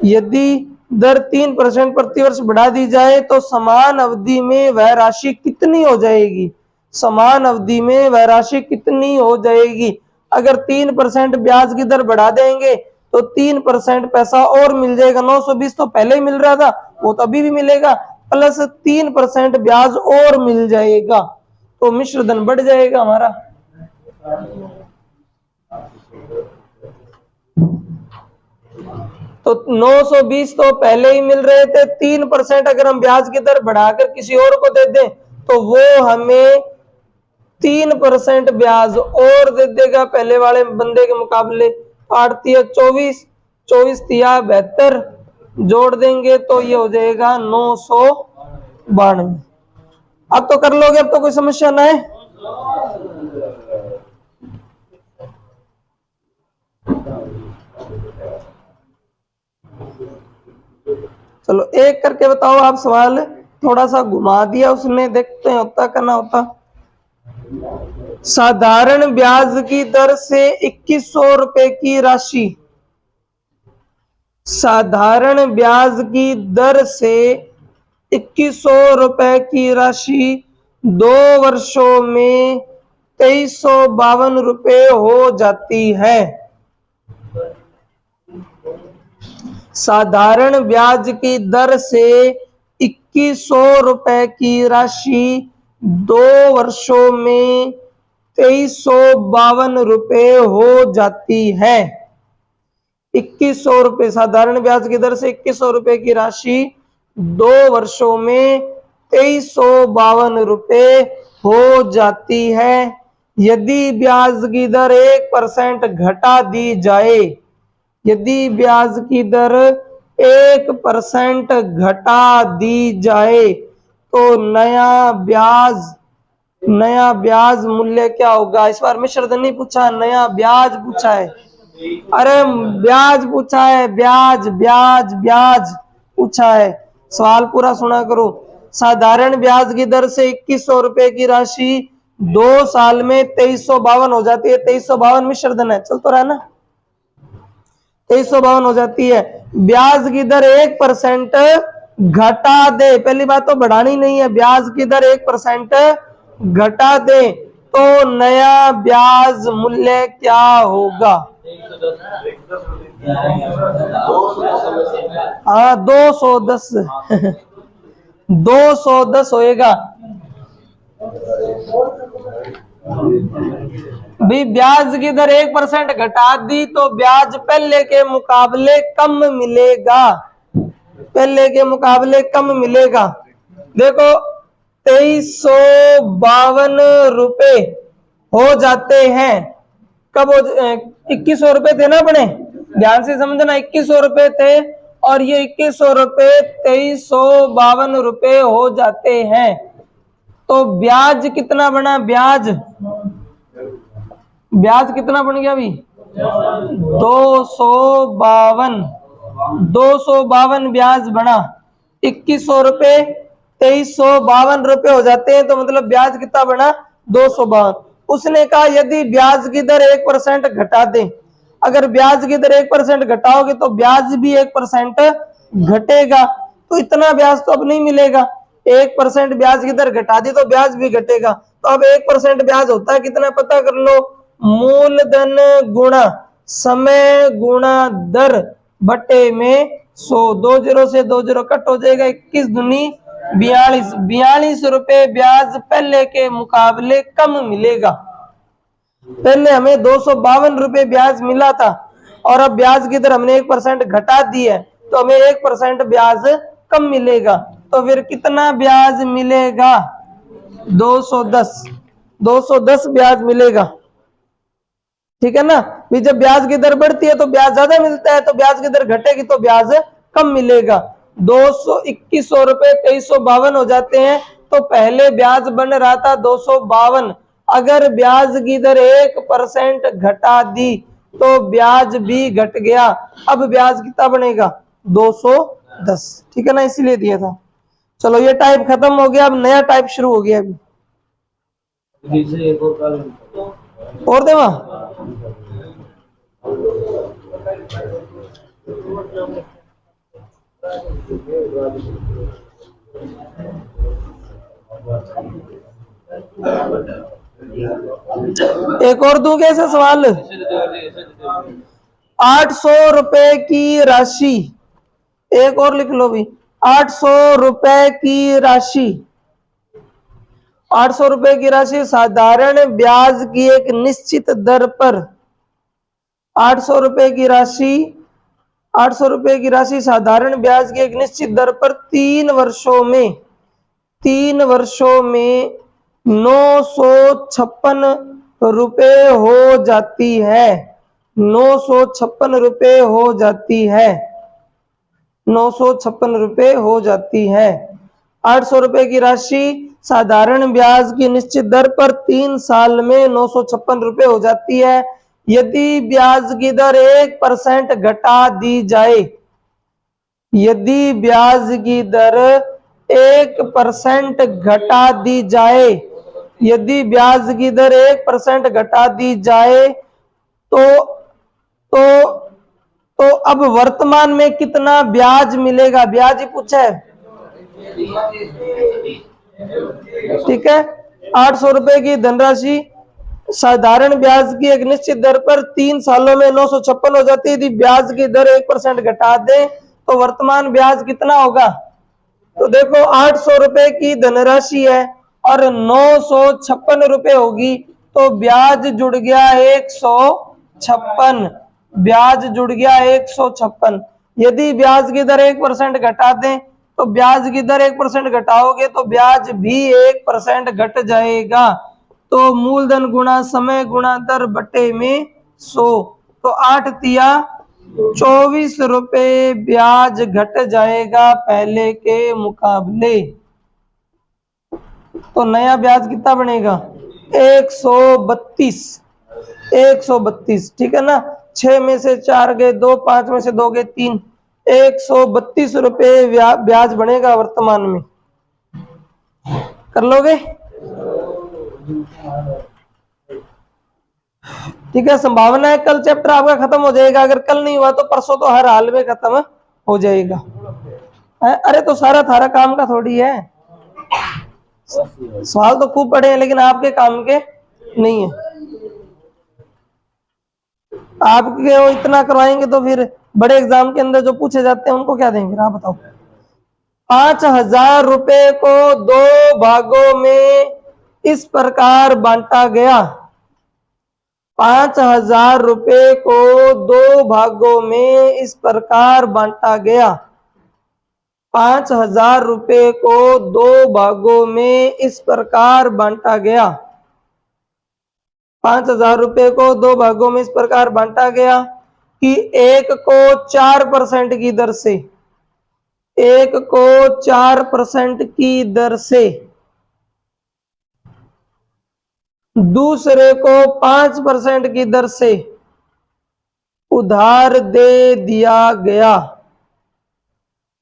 यदि दर 3% प्रतिवर्ष बढ़ा दी जाए तो समान अवधि में वह राशि कितनी हो जाएगी? समान अवधि में वह राशि कितनी हो जाएगी? अगर 3% ब्याज की दर बढ़ा देंगे तो 3% पैसा और मिल जाएगा। 920 तो पहले ही मिल रहा था, वो तो अभी भी मिलेगा, प्लस 3% ब्याज और मिल जाएगा तो मिश्रधन बढ़ जाएगा हमारा। तो 920 तो पहले ही मिल रहे थे, 3% अगर हम ब्याज की दर बढ़ाकर किसी और को दे दें तो वो हमें 3% ब्याज और दे देगा पहले वाले बंदे के मुकाबले। 8 तिया 24, 24 तिया 72, जोड़ देंगे तो ये हो जाएगा 992। अब तो कर लोगे, अब तो कोई समस्या ना है। चलो एक करके बताओ आप सवाल, थोड़ा सा घुमा दिया उसने, देखते हैं होता का ना होता। साधारण ब्याज की दर से 2100 रुपए की राशि, साधारण ब्याज की दर से 2100 रुपए की राशि 2 वर्षों में 2352 रुपए हो जाती है। साधारण ब्याज की दर से 2100 रुपए की राशि 2 वर्षों में 2352 रुपए हो जाती है। 2100 रुपए साधारण ब्याज की दर से 2100 रुपए की राशि 2 वर्षों में 2352 रुपए हो जाती है। यदि ब्याज की दर 1% घटा दी जाए, यदि ब्याज की दर 1% घटा दी जाए तो नया ब्याज मूल्य क्या होगा? इस बार मिश्र धन नहीं पूछा, नया ब्याज पूछा है। अरे ब्याज पूछा है, ब्याज ब्याज ब्याज पूछा है। सवाल पूरा सुना करो। साधारण ब्याज की दर से 2100 रुपए की राशि 2 साल में 2352 हो जाती है। 2352 मिश्र धन है, चल तो रहा ना, 2352 हो जाती है। ब्याज की दर 1% घटा दे, पहली बात तो बढ़ानी नहीं है, ब्याज की दर 1% घटा दे तो नया ब्याज मूल्य क्या होगा? हाँ 210 210 होएगा। भी ब्याज की दर 1% घटा दी तो ब्याज पहले के मुकाबले कम मिलेगा, पहले के मुकाबले कम मिलेगा। देखो 2352 रुपए हो जाते हैं, कब हो 2100 रुपए थे ना अपने, ध्यान से समझना, 2100 रुपए थे और ये 2100 रुपए 2352 रुपए हो जाते हैं। तो ब्याज कितना बना? ब्याज कितना बन गया अभी? 252 ब्याज बना। 2100 रुपए 2352 रुपए हो जाते हैं, तो मतलब ब्याज कितना बना? 252। उसने कहा यदि ब्याज की दर 1% घटा दें, अगर ब्याज की दर 1% घटाओगे तो ब्याज भी 1% घटेगा, तो इतना ब्याज तो अब नहीं मिलेगा। 1% ब्याज की दर घटा दी तो ब्याज भी घटेगा। तो अब 1% ब्याज होता है कितना, पता कर लो, मूलधन गुणा समय गुणा दर बटे में 100। 2 0 से 2 0 कट हो जाएगा, 21 दूनी 42। 42 रुपए ब्याज पहले के मुकाबले कम मिलेगा। पहले हमें 252 रुपए ब्याज मिला था और अब ब्याज की दर हमने 1% घटा दी है, तो हमें 1% ब्याज कम मिलेगा। तो फिर कितना ब्याज मिलेगा? 210 ब्याज मिलेगा, ठीक है ना। भी जब ब्याज की दर बढ़ती है तो ब्याज ज्यादा मिलता है, तो ब्याज की दर घटेगी तो ब्याज कम मिलेगा। 2100 रुपए 2352 हो जाते हैं, तो पहले ब्याज बन रहा था 252, अगर ब्याज की दर 1% घटा दी तो ब्याज भी घट गया। अब ब्याज कितना बनेगा? 210, ठीक है ना, इसीलिए दिया था। चलो ये टाइप खत्म हो गया, अब नया टाइप शुरू हो गया। अभी और देवा एक और दूं कैसे सवाल? 800 रुपए की राशि, एक और लिख लो भी, 800 रुपए की राशि, 800 रुपए की राशि साधारण ब्याज की एक निश्चित दर पर, 800 रुपए की राशि, 800 रुपए की राशि साधारण ब्याज की एक निश्चित दर पर 3 वर्षों में 956 रुपए हो जाती है। 956 रुपए हो जाती है, 956 रुपए हो जाती है। 800 रुपए की राशि साधारण ब्याज की निश्चित दर पर 3 साल में 956 रुपए हो जाती है। यदि ब्याज की दर 1% घटा दी जाए, यदि ब्याज की दर 1% घटा दी जाए, यदि ब्याज की दर 1% घटा दी जाए तो अब वर्तमान में कितना ब्याज मिलेगा? ब्याज ही पूछा है। ठीक है। 800 रुपए की धनराशि साधारण ब्याज की एक निश्चित दर पर 3 सालों में 956 हो जाती है। यदि ब्याज की दर 1% घटा दे तो वर्तमान ब्याज कितना होगा? तो देखो 800 रुपए की धनराशि है और 956 रुपए होगी, तो ब्याज जुड़ गया 156। ब्याज जुड़ गया 156। यदि ब्याज की दर 1% घटा दें तो ब्याज की दर 1% घटाओगे तो ब्याज भी 1% घट जाएगा। तो मूलधन गुणा समय गुणा दर बटे में 100, तो 8 तिया 24 रुपए ब्याज घट जाएगा पहले के मुकाबले। तो नया ब्याज कितना बनेगा? 132। 132, ठीक है ना। 6 में से 4 गए 2, 5 में से 2 गए 3, 132 रुपए ब्याज बनेगा वर्तमान में। कर लोगे? ठीक है। संभावना है कल चैप्टर आपका खत्म हो जाएगा, अगर कल नहीं हुआ तो परसों तो हर हाल में खत्म हो जाएगा। अरे तो सारा थारा काम का थोड़ी है, सवाल तो खूब पढ़े हैं लेकिन आपके काम के नहीं है। आपके वो इतना करवाएंगे तो फिर बड़े एग्जाम के अंदर जो पूछे जाते हैं उनको क्या देंगे? आप बताओ। 5000 रुपए को 2 भागों में इस प्रकार बांटा गया। 5000 रुपए को 2 भागों में इस प्रकार बांटा गया। 5000 रुपए को 2 भागों में इस प्रकार बांटा गया। 5000 रुपए को 2 भागों में इस प्रकार बांटा गया कि एक को 4% की दर से, एक को 4% की दर से, दूसरे को 5% की दर से उधार दे दिया गया।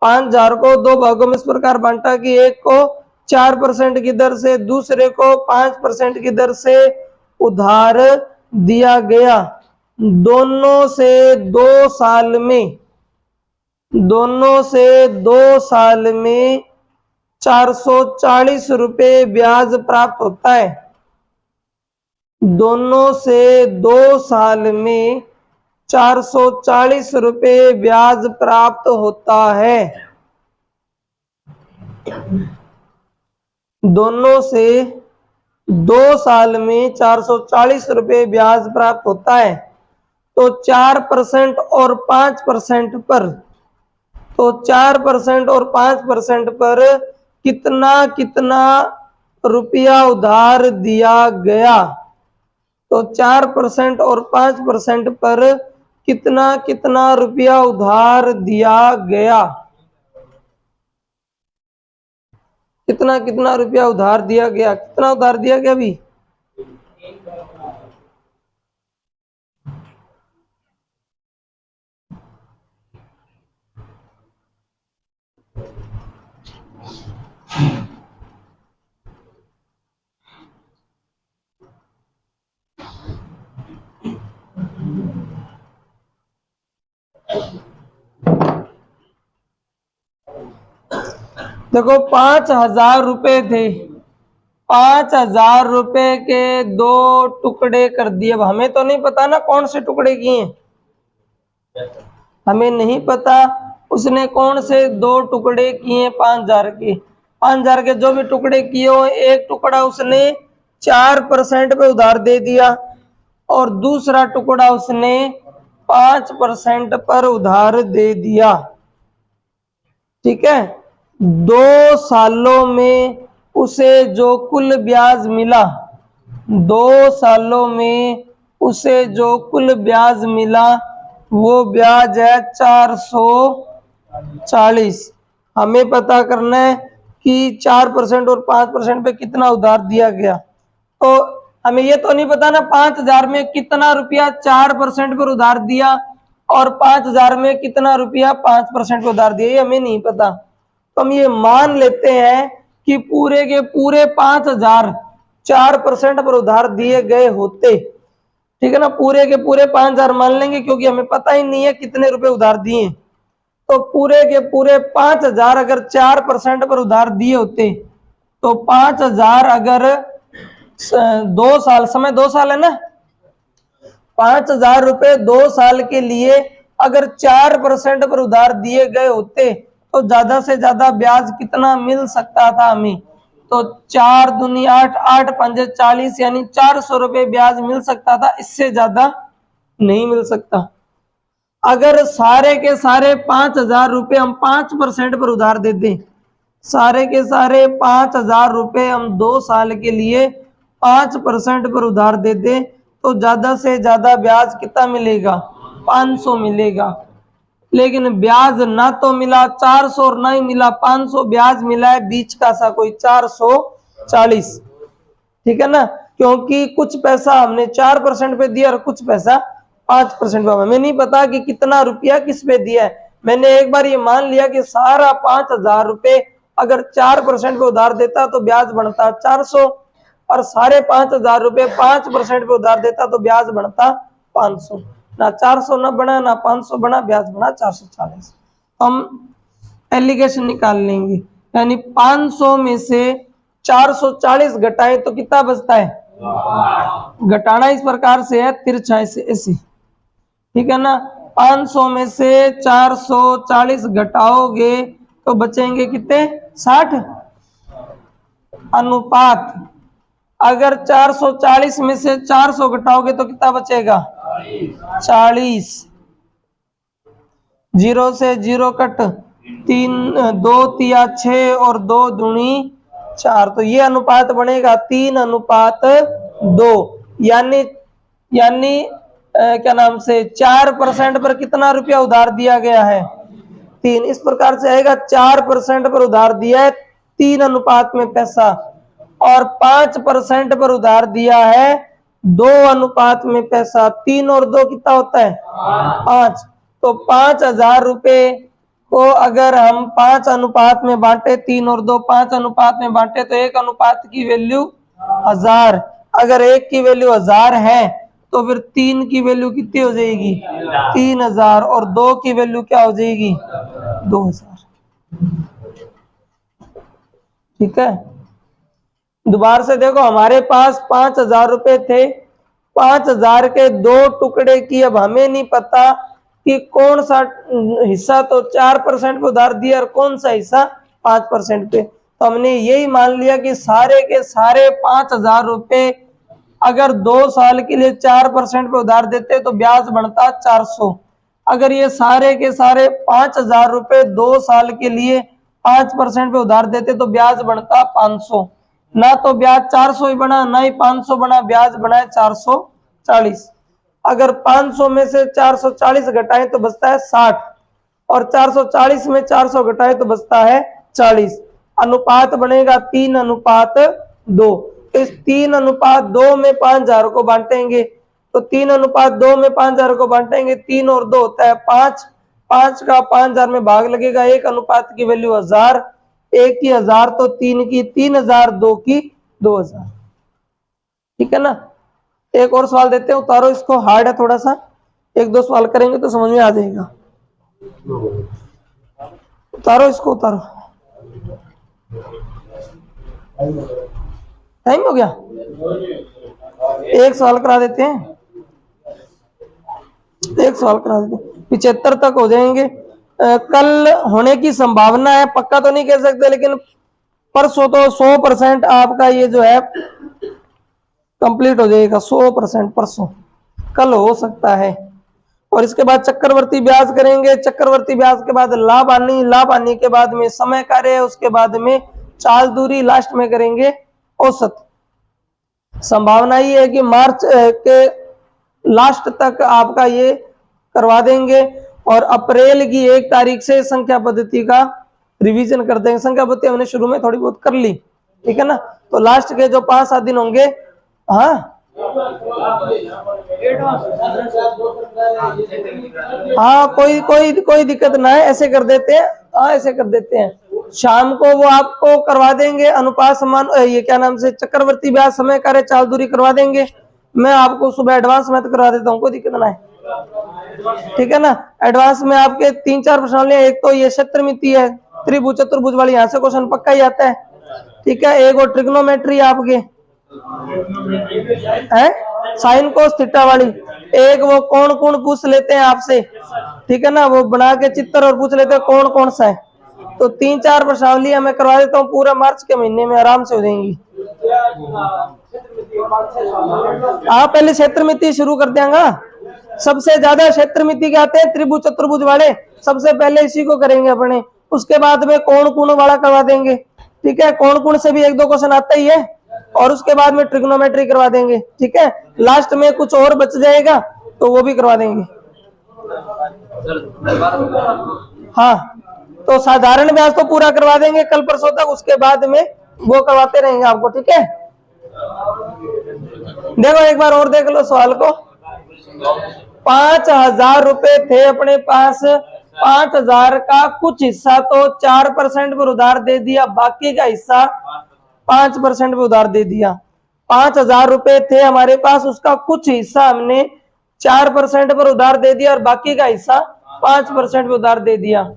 5000 को 2 भागों में इस प्रकार बांटा कि एक को 4% की दर से, दूसरे को 5% की दर से उधार दिया गया। दोनों से 2 साल में, दोनों से 2 साल में 440 रुपए ब्याज प्राप्त होता है। दोनों से 2 साल में 440 रुपए ब्याज प्राप्त होता है। दोनों से 2 साल में 440 रुपए ब्याज प्राप्त होता है। तो 4% और 5% पर, तो 4% और 5% पर कितना कितना रुपया उधार दिया गया? तो 4% और 5% पर कितना कितना रुपया उधार दिया गया? कितना कितना रुपया उधार दिया गया? कितना उधार दिया गया अभी? देखो 5000 रुपए थे, 5000 रुपए के 2 टुकड़े कर दिए। अब हमें तो नहीं पता ना कौन से टुकड़े किए, हमें नहीं पता उसने कौन से 2 टुकड़े किए 5000 के। 5000 के जो भी टुकड़े किए हो, एक टुकड़ा उसने 4% पे उधार दे दिया और दूसरा टुकड़ा उसने 5% पर उधार दे दिया। ठीक है। 2 सालों में उसे जो कुल ब्याज मिला, 2 सालों में उसे जो कुल ब्याज मिला वो ब्याज है 440। हमें पता करना है कि 4% और 5% पे कितना उधार दिया गया। तो हमें ये तो नहीं पता ना 5000 में कितना रुपया 4% पर उधार दिया और 5000 में कितना रुपया 5% पर उधार दिया, ये हमें नहीं पता। तो हम ये मान लेते हैं कि पूरे के पूरे 5000 4% पर उधार दिए गए होते। ठीक है ना, पूरे के पूरे 5000 मान लेंगे क्योंकि हमें पता ही नहीं है कितने रुपए उधार दिए। तो पूरे के पूरे 5,000 अगर 4% पर उधार दिए होते तो 5,000 अगर 2 साल, समय 2 साल है ना, 5,000 रुपए 2 साल के लिए अगर 4% पर उधार दिए गए होते तो ज्यादा से ज्यादा ब्याज कितना मिल सकता था हमें? तो 4 दूनी 8, 8 पंजे 40, यानी 400 रुपए ब्याज मिल सकता था, इससे ज्यादा नहीं मिल सकता। अगर सारे के सारे 5,000 रुपए हम 5% पर उधार दे दें, सारे के सारे 5,000 रुपए हम 2 साल के लिए 5% पर उधार दे दें तो ज्यादा से ज्यादा ब्याज कितना मिलेगा? 500 मिलेगा। लेकिन ब्याज ना तो मिला 400 और ना ही मिला 500, ब्याज मिला है बीच का सा कोई 440। ठीक है ना, क्योंकि कुछ पैसा हमने 4% पे दिया और कुछ पैसा 5% पे। हमें नहीं पता कि कितना रुपया किस पे दिया है। मैंने एक बार ये मान लिया कि सारा 5,000 रुपए अगर 4% पे उधार देता तो ब्याज बनता 400 और सारे 5,000 रुपए 5% पे उधार देता तो ब्याज बनता 500। ना 400 ना बना ना 500 बना, ब्याज बना 440। हम एलिगेशन निकाल लेंगे, यानी 500 में से 440 घटाए तो कितना बचता है? घटाना इस प्रकार से है, तिरछा ऐसे। ठीक है ना, 500 में से 440 घटाओगे तो बचेंगे कितने? 60। अनुपात अगर 440 में से 400 घटाओगे तो कितना बचेगा? 40। 0 से 0 कट, 3 2 तिया 6 और 2 दूनी 4, तो ये अनुपात बनेगा 3:2। यानी क्या नाम से 4% पर कितना रुपया उधार दिया गया है? 3। इस प्रकार से आएगा 4% पर उधार दिया है 3 अनुपात में पैसा, और 5% पर उधार दिया है 2 अनुपात में पैसा। 3 और 2 कितना होता है? 5। तो 5,000 रुपए को अगर हम 5 अनुपात में बांटे, 3 और 2 5 अनुपात में बांटे तो 1 अनुपात की वैल्यू 1000। अगर 1 की वैल्यू 1000 है तो फिर 3 की वैल्यू कितनी हो जाएगी? 3000, और 2 की वैल्यू क्या हो जाएगी? 2000। ठीक है, दोबारा से देखो, हमारे पास 5,000 रुपए थे, 5,000 के 2 टुकड़े की अब हमें नहीं पता कि कौन सा हिस्सा तो 4% पे उधार दिया और कौन सा हिस्सा 5% पे। तो हमने यही मान लिया कि सारे के सारे 5,000 रुपए अगर 2 साल के लिए 4% पे उधार देते तो ब्याज बनता 400। अगर ये सारे के सारे 5,000 रुपए 2 साल के लिए 5% पे उधार देते तो ब्याज बनता 500। ना तो ब्याज 400 ही बना, ना ही 500 बना, ब्याज बना है 440। अगर 500 में से 440 घटाएं तो बचता है 60, और 440 में 400 घटाएं तो बचता है 40। अनुपात बनेगा 3:2। इस 3:2 में 5,000 को बांटेंगे तो 3:2 में 5,000 को बांटेंगे, 3 और 2 होता है 5। 5 का 5,000 में भाग लगेगा, 1 अनुपात की वैल्यू 1000, 1 की 1000 तो 3 की 3000, 2 की 2000। ठीक है ना, एक और सवाल देते हैं, उतारो इसको, हार्ड है थोड़ा सा, 1-2 सवाल करेंगे तो समझ में आ जाएगा। उतारो इसको, उतारो। टाइम हो गया, एक सवाल करा देते हैं, एक सवाल करा देते हैं, 75 तक हो जाएंगे। कल होने की संभावना है, पक्का तो नहीं कह सकते, लेकिन परसों तो 100% आपका ये जो है कंप्लीट हो जाएगा। 100% परसों, कल हो सकता है। और इसके बाद चक्रवर्ती ब्याज करेंगे, चक्रवर्ती ब्याज के बाद लाभ हानि, लाभ हानि के बाद में समय कार्य, उसके बाद में चाल दूरी, लास्ट में करेंगे औसत। संभावना ये है कि मार्च के लास्ट तक आपका ये करवा देंगे और अप्रैल की 1 तारीख से संख्या पद्धति का रिवीजन कर देंगे। संख्या पद्धति हमने शुरू में थोड़ी बहुत कर ली, ठीक है ना, तो लास्ट के जो 5-7 दिन होंगे, हाँ हाँ, कोई दिक्कत ना है, ऐसे कर देते हैं। हाँ, ऐसे कर देते हैं, शाम को वो आपको करवा देंगे अनुपात समान, ये क्या नाम से, चक्रवर्ती ब्याज, समय कार्य, चाल दूरी करवा देंगे। मैं आपको सुबह एडवांस में तो करवा देता हूँ, कोई दिक्कत ना है। ठीक है ना। एडवांस में आपके 3-4 प्रश्नावली, एक तो ये क्षेत्रमिति है, त्रिभुज चतुर्भुज वाली, यहाँ से क्वेश्चन पक्का ही आता है। ठीक है, एक और ट्रिग्नोमेट्री आपके है, साइन कोस थीटा वाली, एक वो कौन कौन पूछ लेते हैं आपसे, ठीक है ना, वो बना के चित्र और पूछ लेते हैं कौन कौन सा है। तो 3-4 प्रश्नावली मैं करवा देता हूँ, पूरा मार्च के महीने में आराम से हो जाएंगी। आप पहले क्षेत्रमिति शुरू कर देंगे। सबसे ज्यादा क्षेत्रमिति के आते हैं त्रिभुज चतुर्भुज वाले, सबसे पहले इसी को करेंगे अपने, उसके बाद में कोण कोण वाला करवा देंगे। ठीक है, कोण कोण से भी 1-2 क्वेश्चन आता ही है, और उसके बाद में ट्रिग्नोमेट्री करवा देंगे। ठीक है, लास्ट में कुछ और बच जाएगा तो वो भी करवा देंगे। हाँ, तो साधारण व्यास तो पूरा करवा देंगे कल परसों तक, उसके बाद में वो करवाते रहेंगे आपको। ठीक है, देखो एक बार और देख लो सवाल को। 5,000 रुपए थे अपने पास, 5,000 का कुछ हिस्सा तो 4% पर उधार दे दिया, बाकी का हिस्सा 5% पे उधार दे दिया। 5,000 रुपए थे हमारे पास, उसका कुछ हिस्सा हमने 4% पर उधार दे दिया और बाकी का हिस्सा 5% पे उधार दे दिया,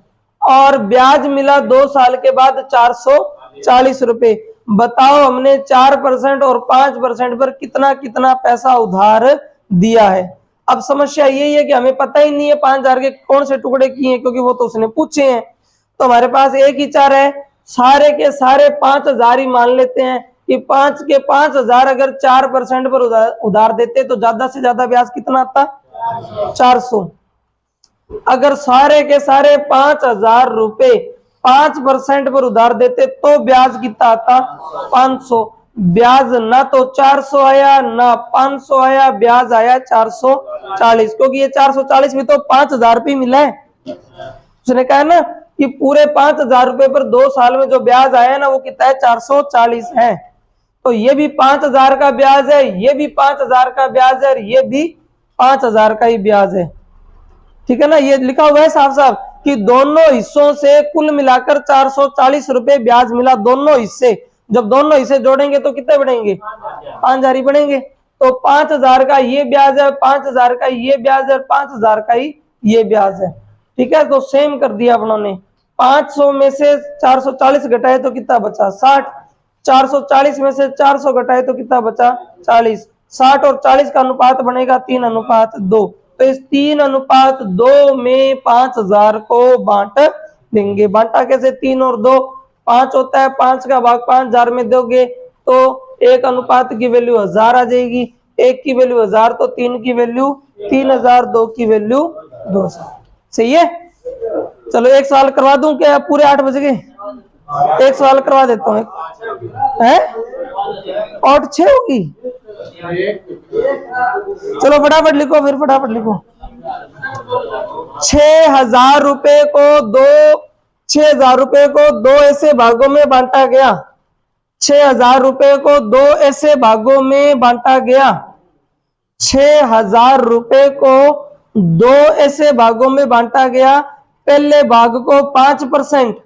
और ब्याज मिला 2 साल के बाद 440 रुपए। बताओ हमने 4% और 5% पर कितना कितना पैसा उधार दिया है। अब समस्या यही है कि हमें पता ही नहीं है 5,000 के कौन से टुकड़े किए हैं, क्योंकि वो तो उसने पूछे हैं। तो हमारे पास एक ही चार है, सारे के सारे 5,000 ही मान लेते हैं कि 5 के 5,000 अगर 4% पर उधार देते तो ज्यादा से ज्यादा ब्याज कितना आता, 400। अगर सारे के सारे 5,000 रुपए 5% पर उधार देते तो ब्याज कितना आता, 500। ब्याज ना तो 400 आया ना 500 आया, ब्याज आया 440, क्योंकि ये 440 में तो 5,000 रुपये मिला है। उसने कहा ना कि पूरे 5,000 रुपए पर 2 साल में जो ब्याज आया ना वो कितना है, 440 है। तो ये भी 5,000 का ब्याज है, ये भी 5,000 का ब्याज है, और ये भी 5,000 का ही ब्याज है। ठीक है ना, ये लिखा हुआ है साफ साफ कि दोनों हिस्सों से कुल मिलाकर 440 रुपए ब्याज मिला, दोनों हिस्से। जब दोनों हिस्से जोड़ेंगे तो कितने बढ़ेंगे, 5,000 ही बढ़ेंगे। तो 5,000 का ये ब्याज है, 5,000 का ये ब्याज है, 5,000 का ही ये ब्याज है। ठीक है, तो सेम कर दिया अपनों। 500 में से 440 घटाए तो कितना बचा, 60। 440 में से 400 घटाए तो कितना बचा, 40। 60 और 40 का अनुपात बनेगा 3:2। तो इस 3:2 में 5,000 को बांट देंगे। बांटा कैसे, 3 और 2 5 होता है, 5 का भाग 5,000 में दोगे तो 1 अनुपात की वैल्यू 1000 आ जाएगी। 1 की वैल्यू 1000 तो 3 की वैल्यू 3000, 2 की वैल्यू 200। सही है। चलो एक सवाल करवा दूं क्या, पूरे 8 बज गए, एक सवाल करवा देता हूँ है, और 6 होगी। चलो फटाफट लिखो, फिर फटाफट लिखो। 6,000 रुपए को 2 ऐसे भागों में बांटा गया। 6,000 रुपए को 2 ऐसे भागों में बांटा गया। 6,000 रुपए को 2 ऐसे भागों में बांटा गया। पहले भाग को 5%,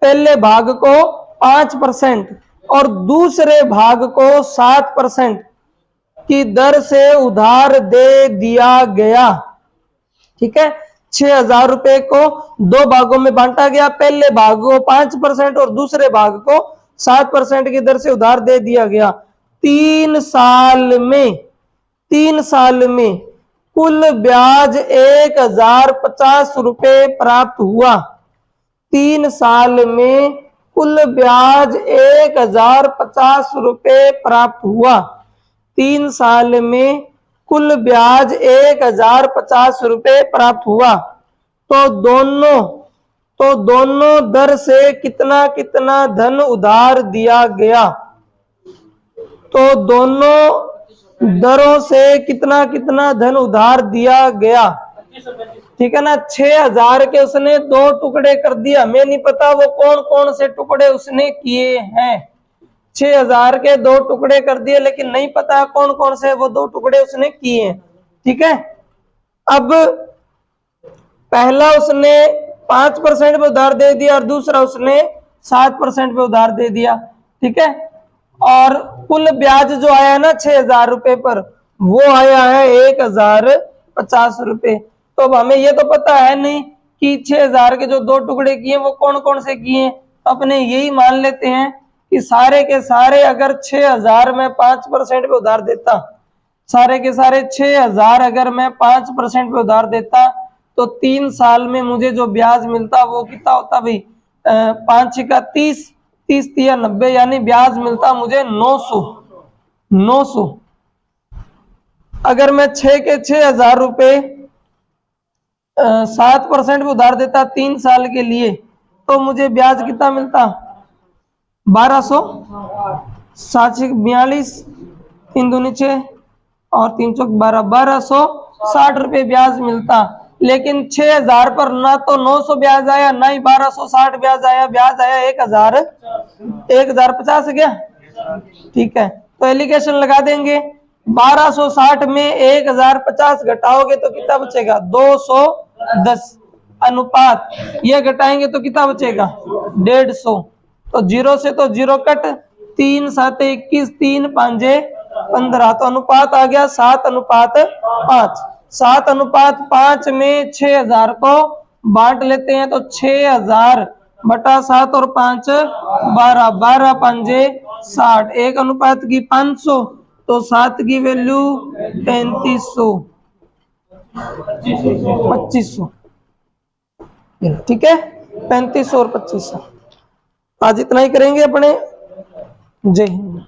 पहले भाग को 5% और दूसरे भाग को 7% की दर से उधार दे दिया गया। ठीक है, 6,000 रुपए को 2 भागों में बांटा गया, पहले भाग को 5% और दूसरे भाग को 7% की दर से उधार दे दिया गया। 3 साल में कुल ब्याज 1,050 रुपए प्राप्त हुआ। 3 साल में कुल ब्याज 1,050 रुपए प्राप्त हुआ। 3 साल में कुल ब्याज 1,050 रुपए प्राप्त हुआ। तो दोनों दर से कितना कितना धन उधार दिया गया। तो दोनों दरों से कितना कितना धन उधार दिया गया। ठीक है ना, 6,000 के उसने 2 टुकड़े कर दिया, हमें नहीं पता वो कौन कौन से टुकड़े उसने किए हैं। 6,000 के 2 टुकड़े कर दिए, लेकिन नहीं पता कौन कौन से वो 2 टुकड़े उसने किए हैं। ठीक है, अब पहला उसने 5% पे उधार दे दिया और दूसरा उसने 7% पे उधार दे दिया। ठीक है, और कुल ब्याज जो आया ना 6,000 रुपए पर, वो आया है 1,050 50 रुपए। तो अब हमें ये तो पता है नहीं कि 6000 के जो 2 टुकड़े किए वो कौन कौन से किए, अपने यही मान लेते हैं कि सारे के सारे अगर 6000 में 5% पे उधार देता, सारे के सारे 6000 अगर मैं 5% पे उधार देता तो 3 साल में मुझे जो ब्याज मिलता वो कितना होता भाई, 5 का 30, 30 या 90, यानी ब्याज मिलता मुझे 900। अगर मैं 6 के 6000 रुपए 7% पे उधार देता 3 साल के लिए तो मुझे ब्याज कितना मिलता, 1200, 7 42, 3 दूनी 6 और 3 चौक 12, 1260 रुपए ब्याज मिलता। लेकिन 6000 पर ना तो 900 ब्याज आया ना ही 1260 ब्याज आया, ब्याज आया 1050 गया। ठीक है, तो एलिगेशन लगा देंगे। 1260 में 1050 घटाओगे तो कितना बचेगा, 210। अनुपात ये घटाएंगे तो कितना बचेगा, 150। तो 0 से तो 0 कट, 3 7 21, 3 5 15, तो अनुपात आ गया 7:5। 7:5 में 6000 को बांट लेते हैं तो 6000 बटा 7 और 5 12, 12 5 60, 1 की 500, तो 7 की वैल्यू 3500, 2500। ठीक है, 3500 और 2500। आज इतना ही करेंगे अपने। जय हिंद।